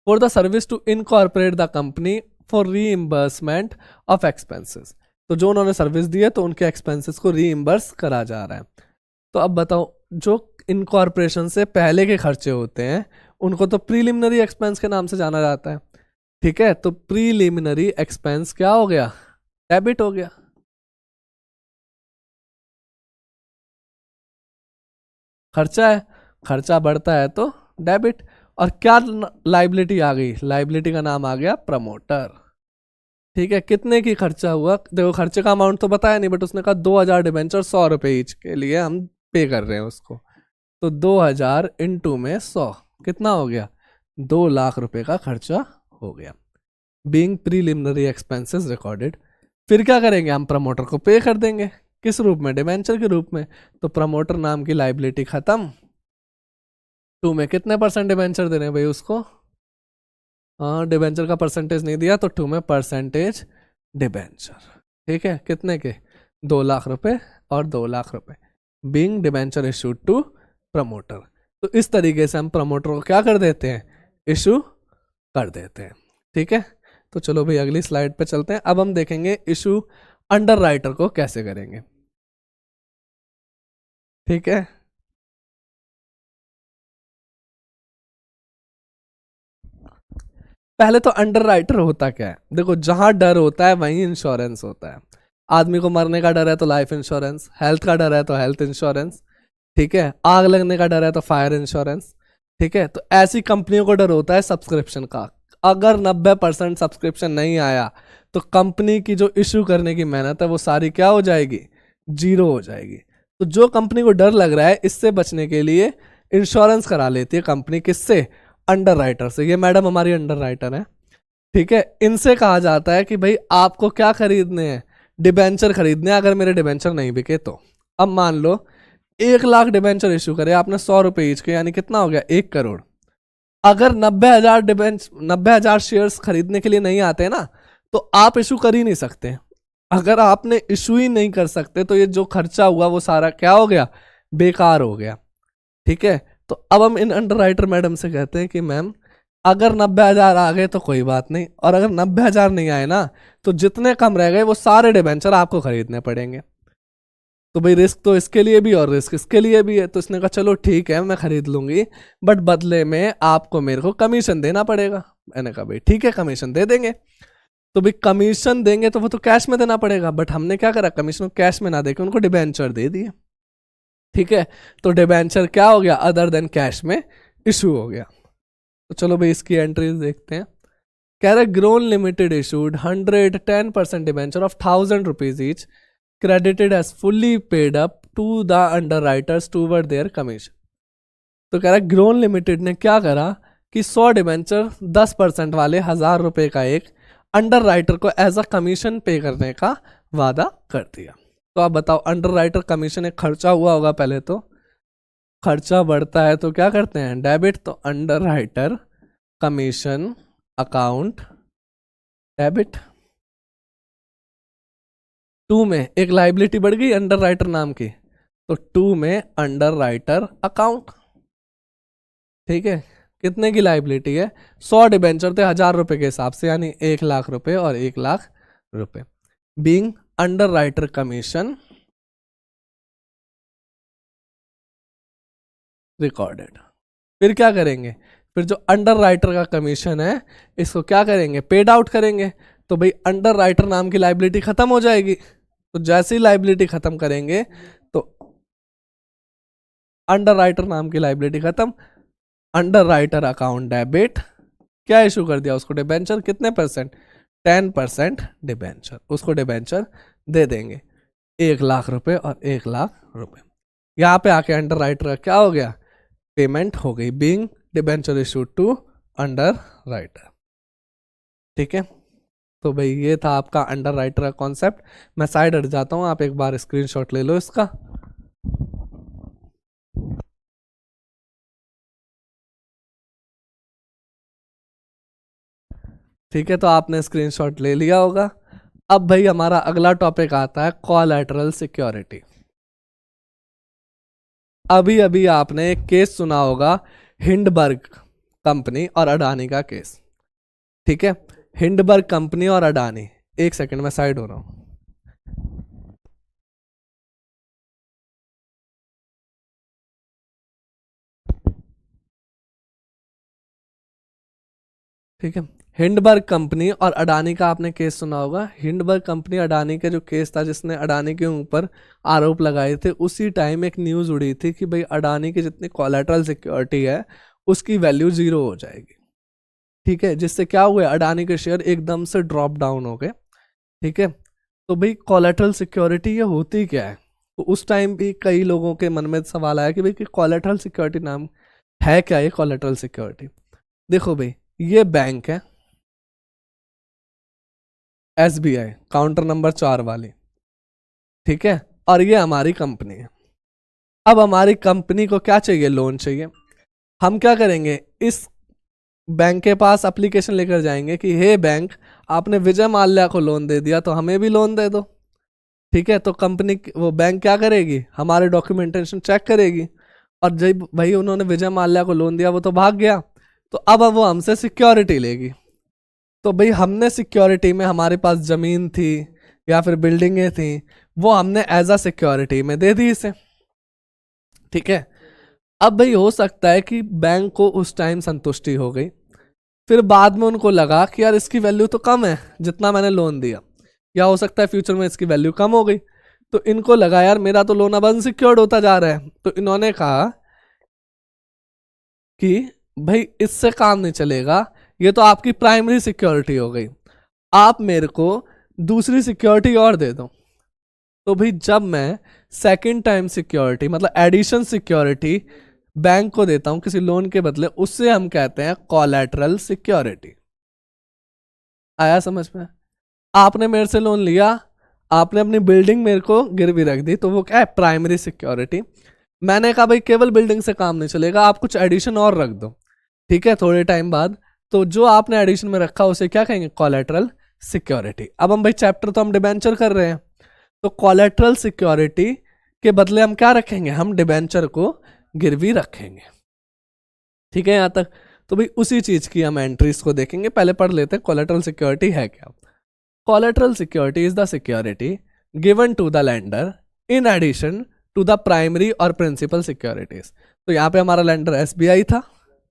for the service to incorporate the company for reimbursement of expenses. तो जो उन्होंने सर्विस दी है तो उनके एक्सपेंसेस को रीइंबर्स करा जा रहा है। तो अब बताओ, जो इनकॉर्पोरेशन से पहले के खर्चे होते हैं उनको तो प्रीलिमिनरी एक्सपेंस के नाम से जाना जाता है, ठीक है। तो प्रीलिमिनरी एक्सपेंस क्या हो गया, डेबिट हो गया। खर्चा है, खर्चा बढ़ता है तो डेबिट। और क्या लाइबिलिटी आ गई, लाइबिलिटी का नाम आ गया प्रमोटर, ठीक है। कितने की खर्चा हुआ, देखो खर्चे का अमाउंट तो बताया नहीं, बट उसने कहा 2000 डिबेंचर 100 रुपए ईच के लिए हम पे कर रहे हैं उसको। तो 2000 इंटू में 100 कितना हो गया, 2 लाख रुपए का खर्चा हो गया। Being preliminary expenses recorded. फिर क्या करेंगे, हम प्रमोटर को पे कर देंगे, किस रूप में, डिबेंचर के रूप में। तो प्रमोटर नाम की लाइबिलिटी खत्म। 2 में कितने परसेंट डिबेंचर दे रहे हैं भाई उसको, हाँ डिबेंचर का परसेंटेज नहीं दिया तो 2 में परसेंटेज डिबेंचर, ठीक है। कितने के, 2 लाख रुपए और 2 लाख रुपए। Being debenture issued to promoter. तो इस तरीके से हम प्रमोटर को क्या कर देते हैं, इशू कर देते हैं, ठीक है। तो चलो भाई अगली स्लाइड पे चलते हैं। अब हम देखेंगे इशू अंडर राइटर को कैसे करेंगे, ठीक है। पहले तो अंडर राइटर होता क्या है, देखो जहां डर होता है वहीं इंश्योरेंस होता है। आदमी को मरने का डर है तो लाइफ इंश्योरेंस, हेल्थ का डर है तो हेल्थ इंश्योरेंस, ठीक है। आग लगने का डर है तो फायर इंश्योरेंस, ठीक है। तो ऐसी कंपनियों को डर होता है सब्सक्रिप्शन का। अगर 90% सब्सक्रिप्शन नहीं आया तो कंपनी की जो इशू करने की मेहनत है वो सारी क्या हो जाएगी, जीरो हो जाएगी। तो जो कंपनी को डर लग रहा है इससे बचने के लिए इंश्योरेंस करा लेती है कंपनी, किससे, अंडर राइटर से। ये मैडम हमारी अंडर राइटर है, ठीक है। इनसे कहा जाता है कि भाई आपको क्या खरीदने हैं, डिबेंचर खरीदने हैं। अगर मेरे डिबेंचर नहीं बिके तो अब मान लो 1 लाख डिबेंचर इशू करे आपने 100 रुपए ईच के, यानी कितना हो गया, 1 करोड़। अगर 90,000 डिबेंच 90,000 शेयर्स खरीदने के लिए नहीं आते ना तो आप इशू कर ही नहीं सकते। अगर आपने इशू ही नहीं कर सकते तो ये जो खर्चा हुआ वो सारा क्या हो गया, बेकार हो गया, ठीक है। तो अब हम इन अंडर राइटर मैडम से कहते हैं कि मैम अगर 90,000 आ गए तो कोई बात नहीं, और अगर 90,000 नहीं आए ना तो जितने कम रह गए वो सारे डिबेंचर आपको खरीदने पड़ेंगे। तो भाई रिस्क तो इसके लिए भी और रिस्क इसके लिए भी है। तो इसने कहा चलो ठीक है मैं खरीद लूंगी, बट बदले में आपको मेरे को कमीशन देना पड़ेगा। मैंने कहा भाई ठीक है कमीशन दे देंगे। तो भाई कमीशन देंगे तो वो तो कैश में देना पड़ेगा, बट हमने क्या करा, कमीशन कैश में ना देके उनको डिबेंचर दे दिए, ठीक है। तो डिबेंचर क्या हो गया, अदर देन कैश में इशू हो गया। तो चलो भाई इसकी एंट्रीज देखते हैं। कह रहा है grown limited issued 110% debenture of 1000 rupees each credited as fully paid up to the underwriters toward their commission। तो कह रहा है ग्रोन लिमिटेड ने क्या करा कि 100 डिबेंचर 10% वाले 1000 रुपए का एक अंडर राइटर को एज अ कमीशन पे करने का वादा कर दिया। तो आप बताओ अंडर राइटर कमीशन एक खर्चा हुआ होगा, पहले तो खर्चा बढ़ता है तो क्या करते हैं, डेबिट। तो under writer commission account debit. 2 में एक लाइबिलिटी बढ़ गई अंडर राइटर नाम की, तो 2 में अंडर राइटर अकाउंट, ठीक है। कितने की लाइबिलिटी है, 100 डिबेंचर थे 1000 रुपए के हिसाब से, यानी 1 लाख रुपए और 1 लाख रुपए। Being under writer commission recorded. फिर क्या करेंगे, फिर जो अंडर राइटर का कमीशन है इसको क्या करेंगे, पेड आउट करेंगे। तो भाई अंडर राइटर नाम की लाइबिलिटी खत्म हो जाएगी। तो जैसे ही लाइबिलिटी खत्म करेंगे तो अंडर राइटर नाम की लाइबिलिटी खत्म, अंडर राइटर अकाउंट डेबिट, क्या इशू कर दिया उसको, डिबेंचर, कितने परसेंट, 10% डिबेंचर, उसको डिबेंचर दे देंगे 1 लाख रुपए और 1 लाख रुपए। यहाँ पे आके अंडर राइटर का क्या हो गया, पेमेंट हो गई, being debenture issued to underwriter. ठीक है, तो भाई ये था आपका अंडर राइटर का कॉन्सेप्ट। मैं साइड हट जाता हूँ, आप एक बार स्क्रीनशॉट ले लो इसका। ठीक है, तो आपने स्क्रीनशॉट ले लिया होगा। अब भाई हमारा अगला टॉपिक आता है कोलैटरल सिक्योरिटी। अभी अभी आपने एक केस सुना होगा, हिंडबर्ग कंपनी और अडानी का केस। ठीक है, हिंडबर्ग कंपनी और अडानी, एक सेकंड में साइड हो रहा हूं। ठीक है, हिंडबर्ग कंपनी और अडानी का आपने केस सुना होगा। हिंडबर्ग कंपनी अडानी का जो केस था, जिसने अडानी के ऊपर आरोप लगाए थे, उसी टाइम एक न्यूज़ उड़ी थी कि भाई अडानी की जितनी कोलैटरल सिक्योरिटी है उसकी वैल्यू 0 हो जाएगी। ठीक है, जिससे क्या हुआ, अडानी के शेयर एकदम से ड्रॉप डाउन हो गए। ठीक है, तो भाई कोलैटरल सिक्योरिटी ये होती क्या है, तो उस टाइम भी कई लोगों के मन में सवाल आया कि भाई कोलैटरल सिक्योरिटी नाम है क्या, ये कोलैटरल सिक्योरिटी। देखो भाई, ये बैंक है SBI, काउंटर नंबर 4 वाली। ठीक है, और ये हमारी कंपनी है। अब हमारी कंपनी को क्या चाहिए, लोन चाहिए। हम क्या करेंगे, इस बैंक के पास एप्लीकेशन लेकर जाएंगे कि हे बैंक, आपने विजय माल्या को लोन दे दिया तो हमें भी लोन दे दो। ठीक है, तो कंपनी, वो बैंक क्या करेगी, हमारे डॉक्यूमेंटेशन चेक करेगी, और जब भाई उन्होंने विजय माल्या को लोन दिया, वो तो भाग गया, तो अब वो हमसे सिक्योरिटी लेगी। तो भाई हमने सिक्योरिटी में, हमारे पास जमीन थी या फिर बिल्डिंगें थी, वो हमने एज अ सिक्योरिटी में दे दी इसे। ठीक है, अब भाई हो सकता है कि बैंक को उस टाइम संतुष्टि हो गई, फिर बाद में उनको लगा कि यार इसकी वैल्यू तो कम है जितना मैंने लोन दिया, या हो सकता है फ्यूचर में इसकी वैल्यू कम हो गई, तो इनको लगा यार मेरा तो लोन अब अनसिक्योर्ड होता जा रहा है, तो इन्होंने कहा कि भाई इससे काम नहीं चलेगा, ये तो आपकी प्राइमरी सिक्योरिटी हो गई, आप मेरे को दूसरी सिक्योरिटी और दे दो। तो भाई जब मैं सेकंड टाइम सिक्योरिटी, मतलब एडिशन सिक्योरिटी बैंक को देता हूं किसी लोन के बदले, उससे हम कहते हैं कोलैटरल सिक्योरिटी। आया समझ में, आपने मेरे से लोन लिया, आपने अपनी बिल्डिंग मेरे को गिरवी रख दी, तो वो क्या है, प्राइमरी सिक्योरिटी। मैंने कहा भाई केवल बिल्डिंग से काम नहीं चलेगा, आप कुछ एडिशन और रख दो। ठीक है, थोड़े टाइम बाद तो जो आपने एडिशन में रखा उसे क्या कहेंगे, कोलैटरल सिक्योरिटी। अब हम भाई चैप्टर तो हम डिबेंचर कर रहे हैं, तो कोलैटरल सिक्योरिटी के बदले हम क्या रखेंगे, हम डिबेंचर को गिरवी रखेंगे। ठीक है यहाँ तक, तो भाई उसी चीज की हम एंट्रीज को देखेंगे। पहले पढ़ लेते हैं कोलैटरल सिक्योरिटी है क्या। Collateral security is the security given to the lender in addition to the primary और प्रिंसिपल सिक्योरिटीज। तो यहाँ पे हमारा लेंडर SBI था।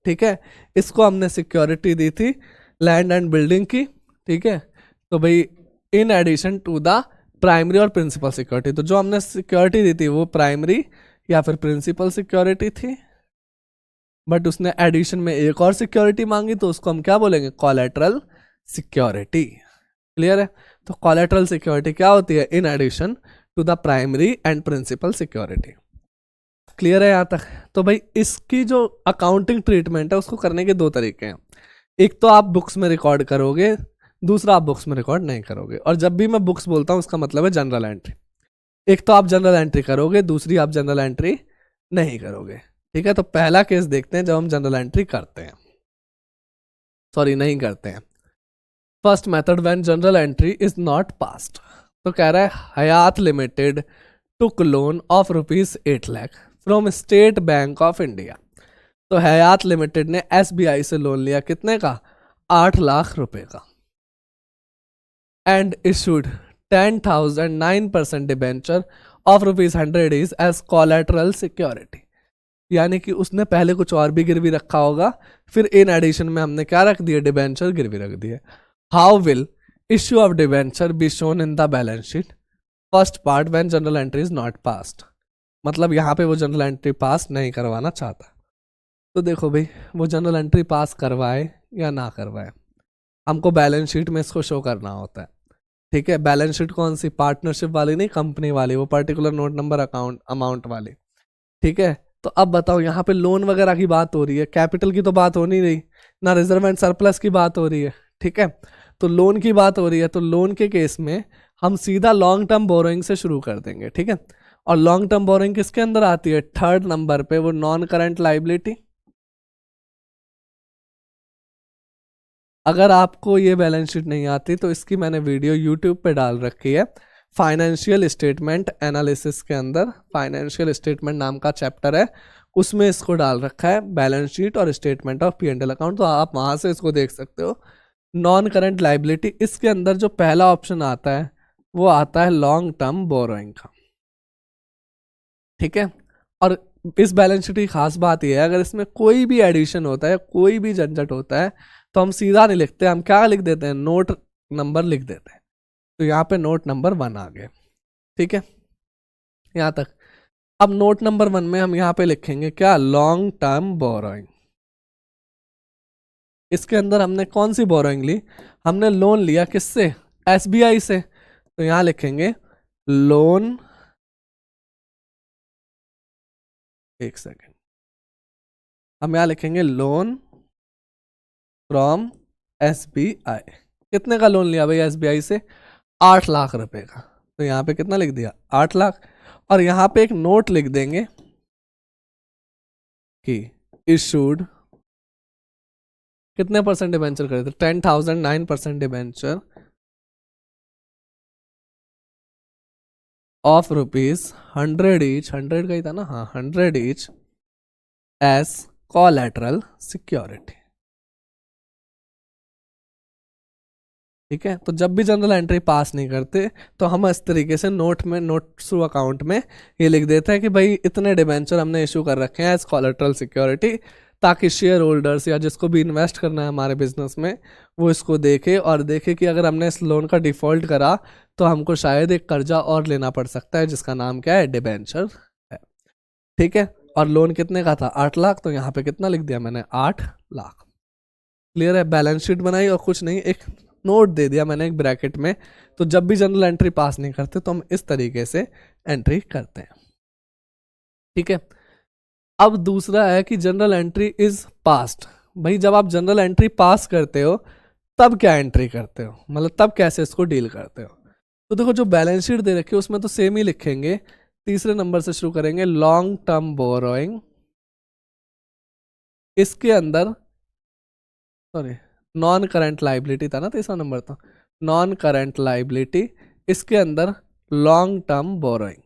ठीक है, इसको हमने सिक्योरिटी दी थी लैंड एंड बिल्डिंग की। ठीक है, तो भाई in addition to the primary और प्रिंसिपल सिक्योरिटी, तो जो हमने सिक्योरिटी दी थी वो प्राइमरी या फिर प्रिंसिपल सिक्योरिटी थी, बट उसने एडिशन में एक और सिक्योरिटी मांगी, तो उसको हम क्या बोलेंगे, कोलैटरल सिक्योरिटी। क्लियर है, तो कोलैटरल सिक्योरिटी क्या होती है, in addition to the primary and principal security. Clear है यहाँ तक। तो भाई इसकी जो अकाउंटिंग ट्रीटमेंट है उसको करने के 2 तरीके हैं, एक तो आप बुक्स में रिकॉर्ड करोगे, दूसरा आप बुक्स में रिकॉर्ड नहीं करोगे। और जब भी मैं बुक्स बोलता हूँ उसका मतलब है जनरल एंट्री। एक तो आप जनरल एंट्री करोगे, दूसरी आप जनरल एंट्री नहीं करोगे। ठीक है, तो पहला केस देखते हैं जब हम जनरल एंट्री करते हैं, सॉरी नहीं करते हैं। First method when journal entry is not passed, तो कह रहा है Hayat limited took loan of ₹8 lakh from State Bank of India. तो हयात लिमिटेड ने SBI से लोन लिया, कितने का, 8 लाख रुपए का, and issued 10,009% debenture of ₹100 is as collateral security. यानी कि उसने पहले कुछ और भी गिरवी रखा होगा, फिर इन एडिशन में हमने क्या रख दिया, डिबेंचर गिरवी रख दिया। How will issue of debenture be shown in the balance sheet, first part when journal entry is not passed. मतलब यहाँ पे वो जनरल एंट्री पास नहीं करवाना चाहता। तो देखो भाई, वो जनरल एंट्री पास करवाए या ना करवाए, हमको बैलेंस शीट में इसको शो करना होता है। ठीक है, बैलेंस शीट कौन सी, पार्टनरशिप वाली नहीं, कंपनी वाली, वो particular note number account amount वाली। ठीक है, तो अब बताओ यहाँ पे लोन वगैरह की बात हो रही है, कैपिटल की तो बात हो नहीं रही, ना रिजर्व एंड सरप्लस की बात हो रही है। ठीक है, तो लोन की बात हो रही है, तो लोन के केस में हम सीधा लॉन्ग टर्म बोरोइंग से शुरू कर देंगे। ठीक है, और लॉन्ग टर्म बोरोइंग किसके अंदर आती है, थर्ड नंबर पे, वो नॉन करंट लाइबिलिटी। अगर आपको ये बैलेंस शीट नहीं आती तो इसकी मैंने वीडियो यूट्यूब पे डाल रखी है, फाइनेंशियल स्टेटमेंट एनालिसिस के अंदर फाइनेंशियल स्टेटमेंट नाम का चैप्टर है, उसमें इसको डाल रखा है, बैलेंस शीट और statement of P and L account, तो आप वहां से इसको देख सकते हो। नॉन करंट लाइबिलिटी, इसके अंदर जो पहला ऑप्शन आता है वो आता है लॉन्ग टर्म बोरोइंग का। ठीक है, और इस बैलेंस शीट की खास बात यह है, अगर इसमें कोई भी एडिशन होता है, कोई भी झंझट होता है, तो हम सीधा नहीं लिखते, हम क्या लिख देते हैं, नोट नंबर लिख देते हैं। तो यहाँ पे नोट नंबर 1 आ गए। ठीक है, यहाँ तक। अब नोट नंबर 1 में हम यहाँ पे लिखेंगे क्या, लॉन्ग टर्म बोरोइंग। इसके अंदर हमने कौन सी बोरोइंग ली, हमने लोन लिया किससे, एसबीआई से, तो यहाँ लिखेंगे लोन, एक सेकेंड, हम यहाँ लिखेंगे लोन फ्रॉम एसबीआई। कितने का लोन लिया भाई एसबीआई से, 8 लाख रुपए का, तो यहाँ पे कितना लिख दिया, 8 लाख। और यहाँ पे एक नोट लिख देंगे कि इशूड कितने परसेंट डिबेंचर करे थे, 10,000, 9% डिबेंचर ऑफ ₹100 ईच, 100 का ही था ना, हाँ 100 ईच एज कोलैटरल सिक्योरिटी। ठीक है, तो जब भी जनरल एंट्री पास नहीं करते तो हम इस तरीके से नोट में, नोट थ्रू अकाउंट में ये लिख देते हैं कि भाई इतने डिबेंचर हमने इशू कर रखे हैं एज कोलैटरल सिक्योरिटी, ताकि शेयर होल्डर्स या जिसको भी इन्वेस्ट करना है हमारे बिजनेस में वो इसको देखे और देखे कि अगर हमने इस लोन का डिफॉल्ट करा तो हमको शायद एक कर्जा और लेना पड़ सकता है, जिसका नाम क्या है, डिबेंचर है। ठीक है, और लोन कितने का था, 8 लाख, तो यहाँ पे कितना लिख दिया मैंने, 8 लाख। क्लियर है, बैलेंस शीट बनाई और कुछ नहीं, एक नोट दे दिया मैंने एक ब्रैकेट में। तो जब भी जनरल एंट्री पास नहीं करते तो हम इस तरीके से एंट्री करते हैं। ठीक है, अब दूसरा है कि जनरल एंट्री इज पास्ड। भाई जब आप जनरल एंट्री पास करते हो तब क्या एंट्री करते हो, मतलब तब कैसे इसको डील करते हो। तो देखो, जो बैलेंस शीट दे रखी है उसमें तो सेम ही लिखेंगे, तीसरे नंबर से शुरू करेंगे, लॉन्ग टर्म बोरोइंग। इसके अंदर, सॉरी, नॉन करंट लाइबिलिटी था ना तीसरा नंबर, तो नॉन करंट लाइबिलिटी, इसके अंदर लॉन्ग टर्म बोरोइंग।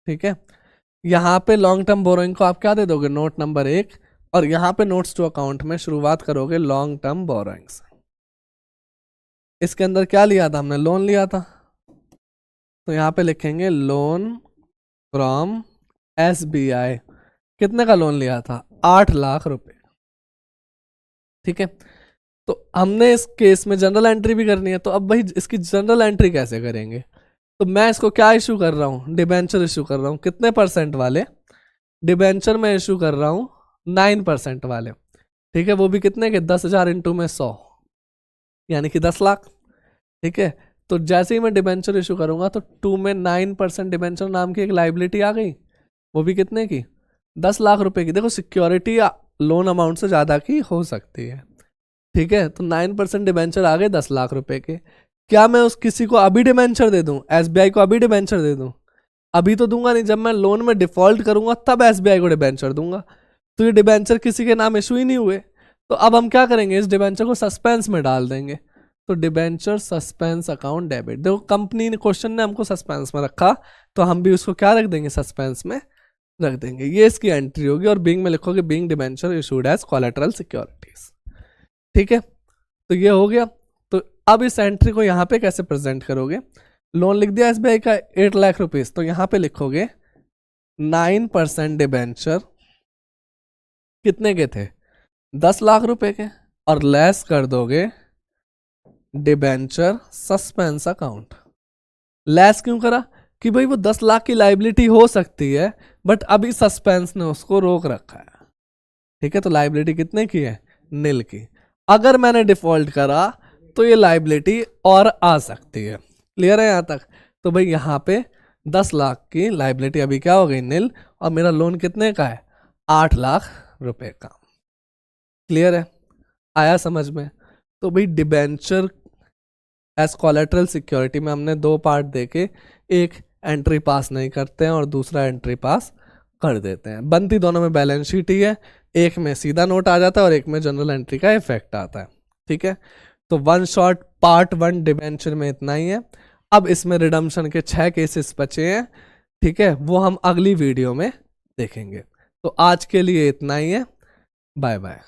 ठीक है, यहाँ पे लॉन्ग टर्म बोरोइंग को आप क्या दे दोगे, नोट नंबर 1, और यहाँ पे नोट्स टू अकाउंट में शुरुआत करोगे लॉन्ग टर्म बोरोइंग से। इसके अंदर क्या लिया था हमने, लोन लिया था, तो यहाँ पे लिखेंगे लोन फ्रॉम एसबीआई। कितने का लोन लिया था, 8 लाख रुपए। ठीक है, तो हमने इस केस में जनरल एंट्री भी करनी है, तो अब भाई इसकी जनरल एंट्री कैसे करेंगे। तो मैं इसको क्या इशू कर रहा हूँ, डिबेंचर इशू कर रहा हूँ, कितने परसेंट वाले डिबेंचर में इशू कर रहा हूँ, 9% वाले। ठीक है, वो भी कितने के, 10,000 इंटू में 100, यानी कि 10 लाख। ठीक है, तो जैसे ही मैं डिबेंचर इशू करूंगा तो 2 में 9% डिबेंचर नाम की एक लाइबिलिटी आ गई, वो भी कितने की, 10 लाख रुपए की। देखो, सिक्योरिटी लोन अमाउंट से ज़्यादा की हो सकती है। ठीक है, तो 9% डिबेंचर आ गए 10 लाख रुपए के। क्या मैं उस किसी को अभी डिबेंचर दे दूं, एसबीआई को अभी डिबेंचर दे दूं, अभी तो दूंगा नहीं, जब मैं लोन में डिफॉल्ट करूंगा तब एसबीआई को डिबेंचर दूंगा। तो ये डिबेंचर किसी के नाम इशू ही नहीं हुए, तो अब हम क्या करेंगे, इस डिबेंचर को सस्पेंस में डाल देंगे। तो डिबेंचर सस्पेंस अकाउंट डेबिट, देखो कंपनी ने, क्वेश्चन ने हमको सस्पेंस में रखा, तो हम भी उसको क्या रख देंगे, सस्पेंस में रख देंगे। ये इसकी एंट्री होगी, और बिंग में लिखोगे being debenture issued as collateral securities. ठीक है, तो ये हो गया। तो अब इस एंट्री को यहाँ पे कैसे प्रेजेंट करोगे, लोन लिख दिया एसबीआई का 8 लाख रुपीज, तो यहाँ पे लिखोगे 9% डिबेंचर कितने के थे, 10 लाख रुपए के, और लेस कर दोगे डिबेंचर सस्पेंस अकाउंट। लेस क्यों करा, कि भाई वो 10 लाख की लाइबिलिटी हो सकती है, बट अभी सस्पेंस ने उसको रोक रखा है। ठीक है, तो लाइबिलिटी कितने की है? नील की। अगर मैंने डिफॉल्ट करा तो ये लाइबिलिटी और आ सकती है। क्लियर है यहाँ तक? तो भाई यहाँ पे 10 लाख की लाइबिलिटी अभी क्या हो गई? नील। और मेरा लोन कितने का है? 8 लाख रुपए का। क्लियर है? आया समझ में? तो भाई डिबेंचर एज कोलेटरल सिक्योरिटी में हमने दो पार्ट देखे, एक एंट्री पास नहीं करते हैं और दूसरा एंट्री पास कर देते हैं। बनती दोनों में बैलेंस शीट ही है, एक में सीधा नोट आ जाता है और एक में जनरल एंट्री का इफेक्ट आता है। ठीक है, तो वन शॉट पार्ट 1 डिबेंचर में इतना ही है। अब इसमें रिडम्पशन के 6 केसेस बचे हैं। ठीक है, वो हम अगली वीडियो में देखेंगे। तो आज के लिए इतना ही है। Bye bye.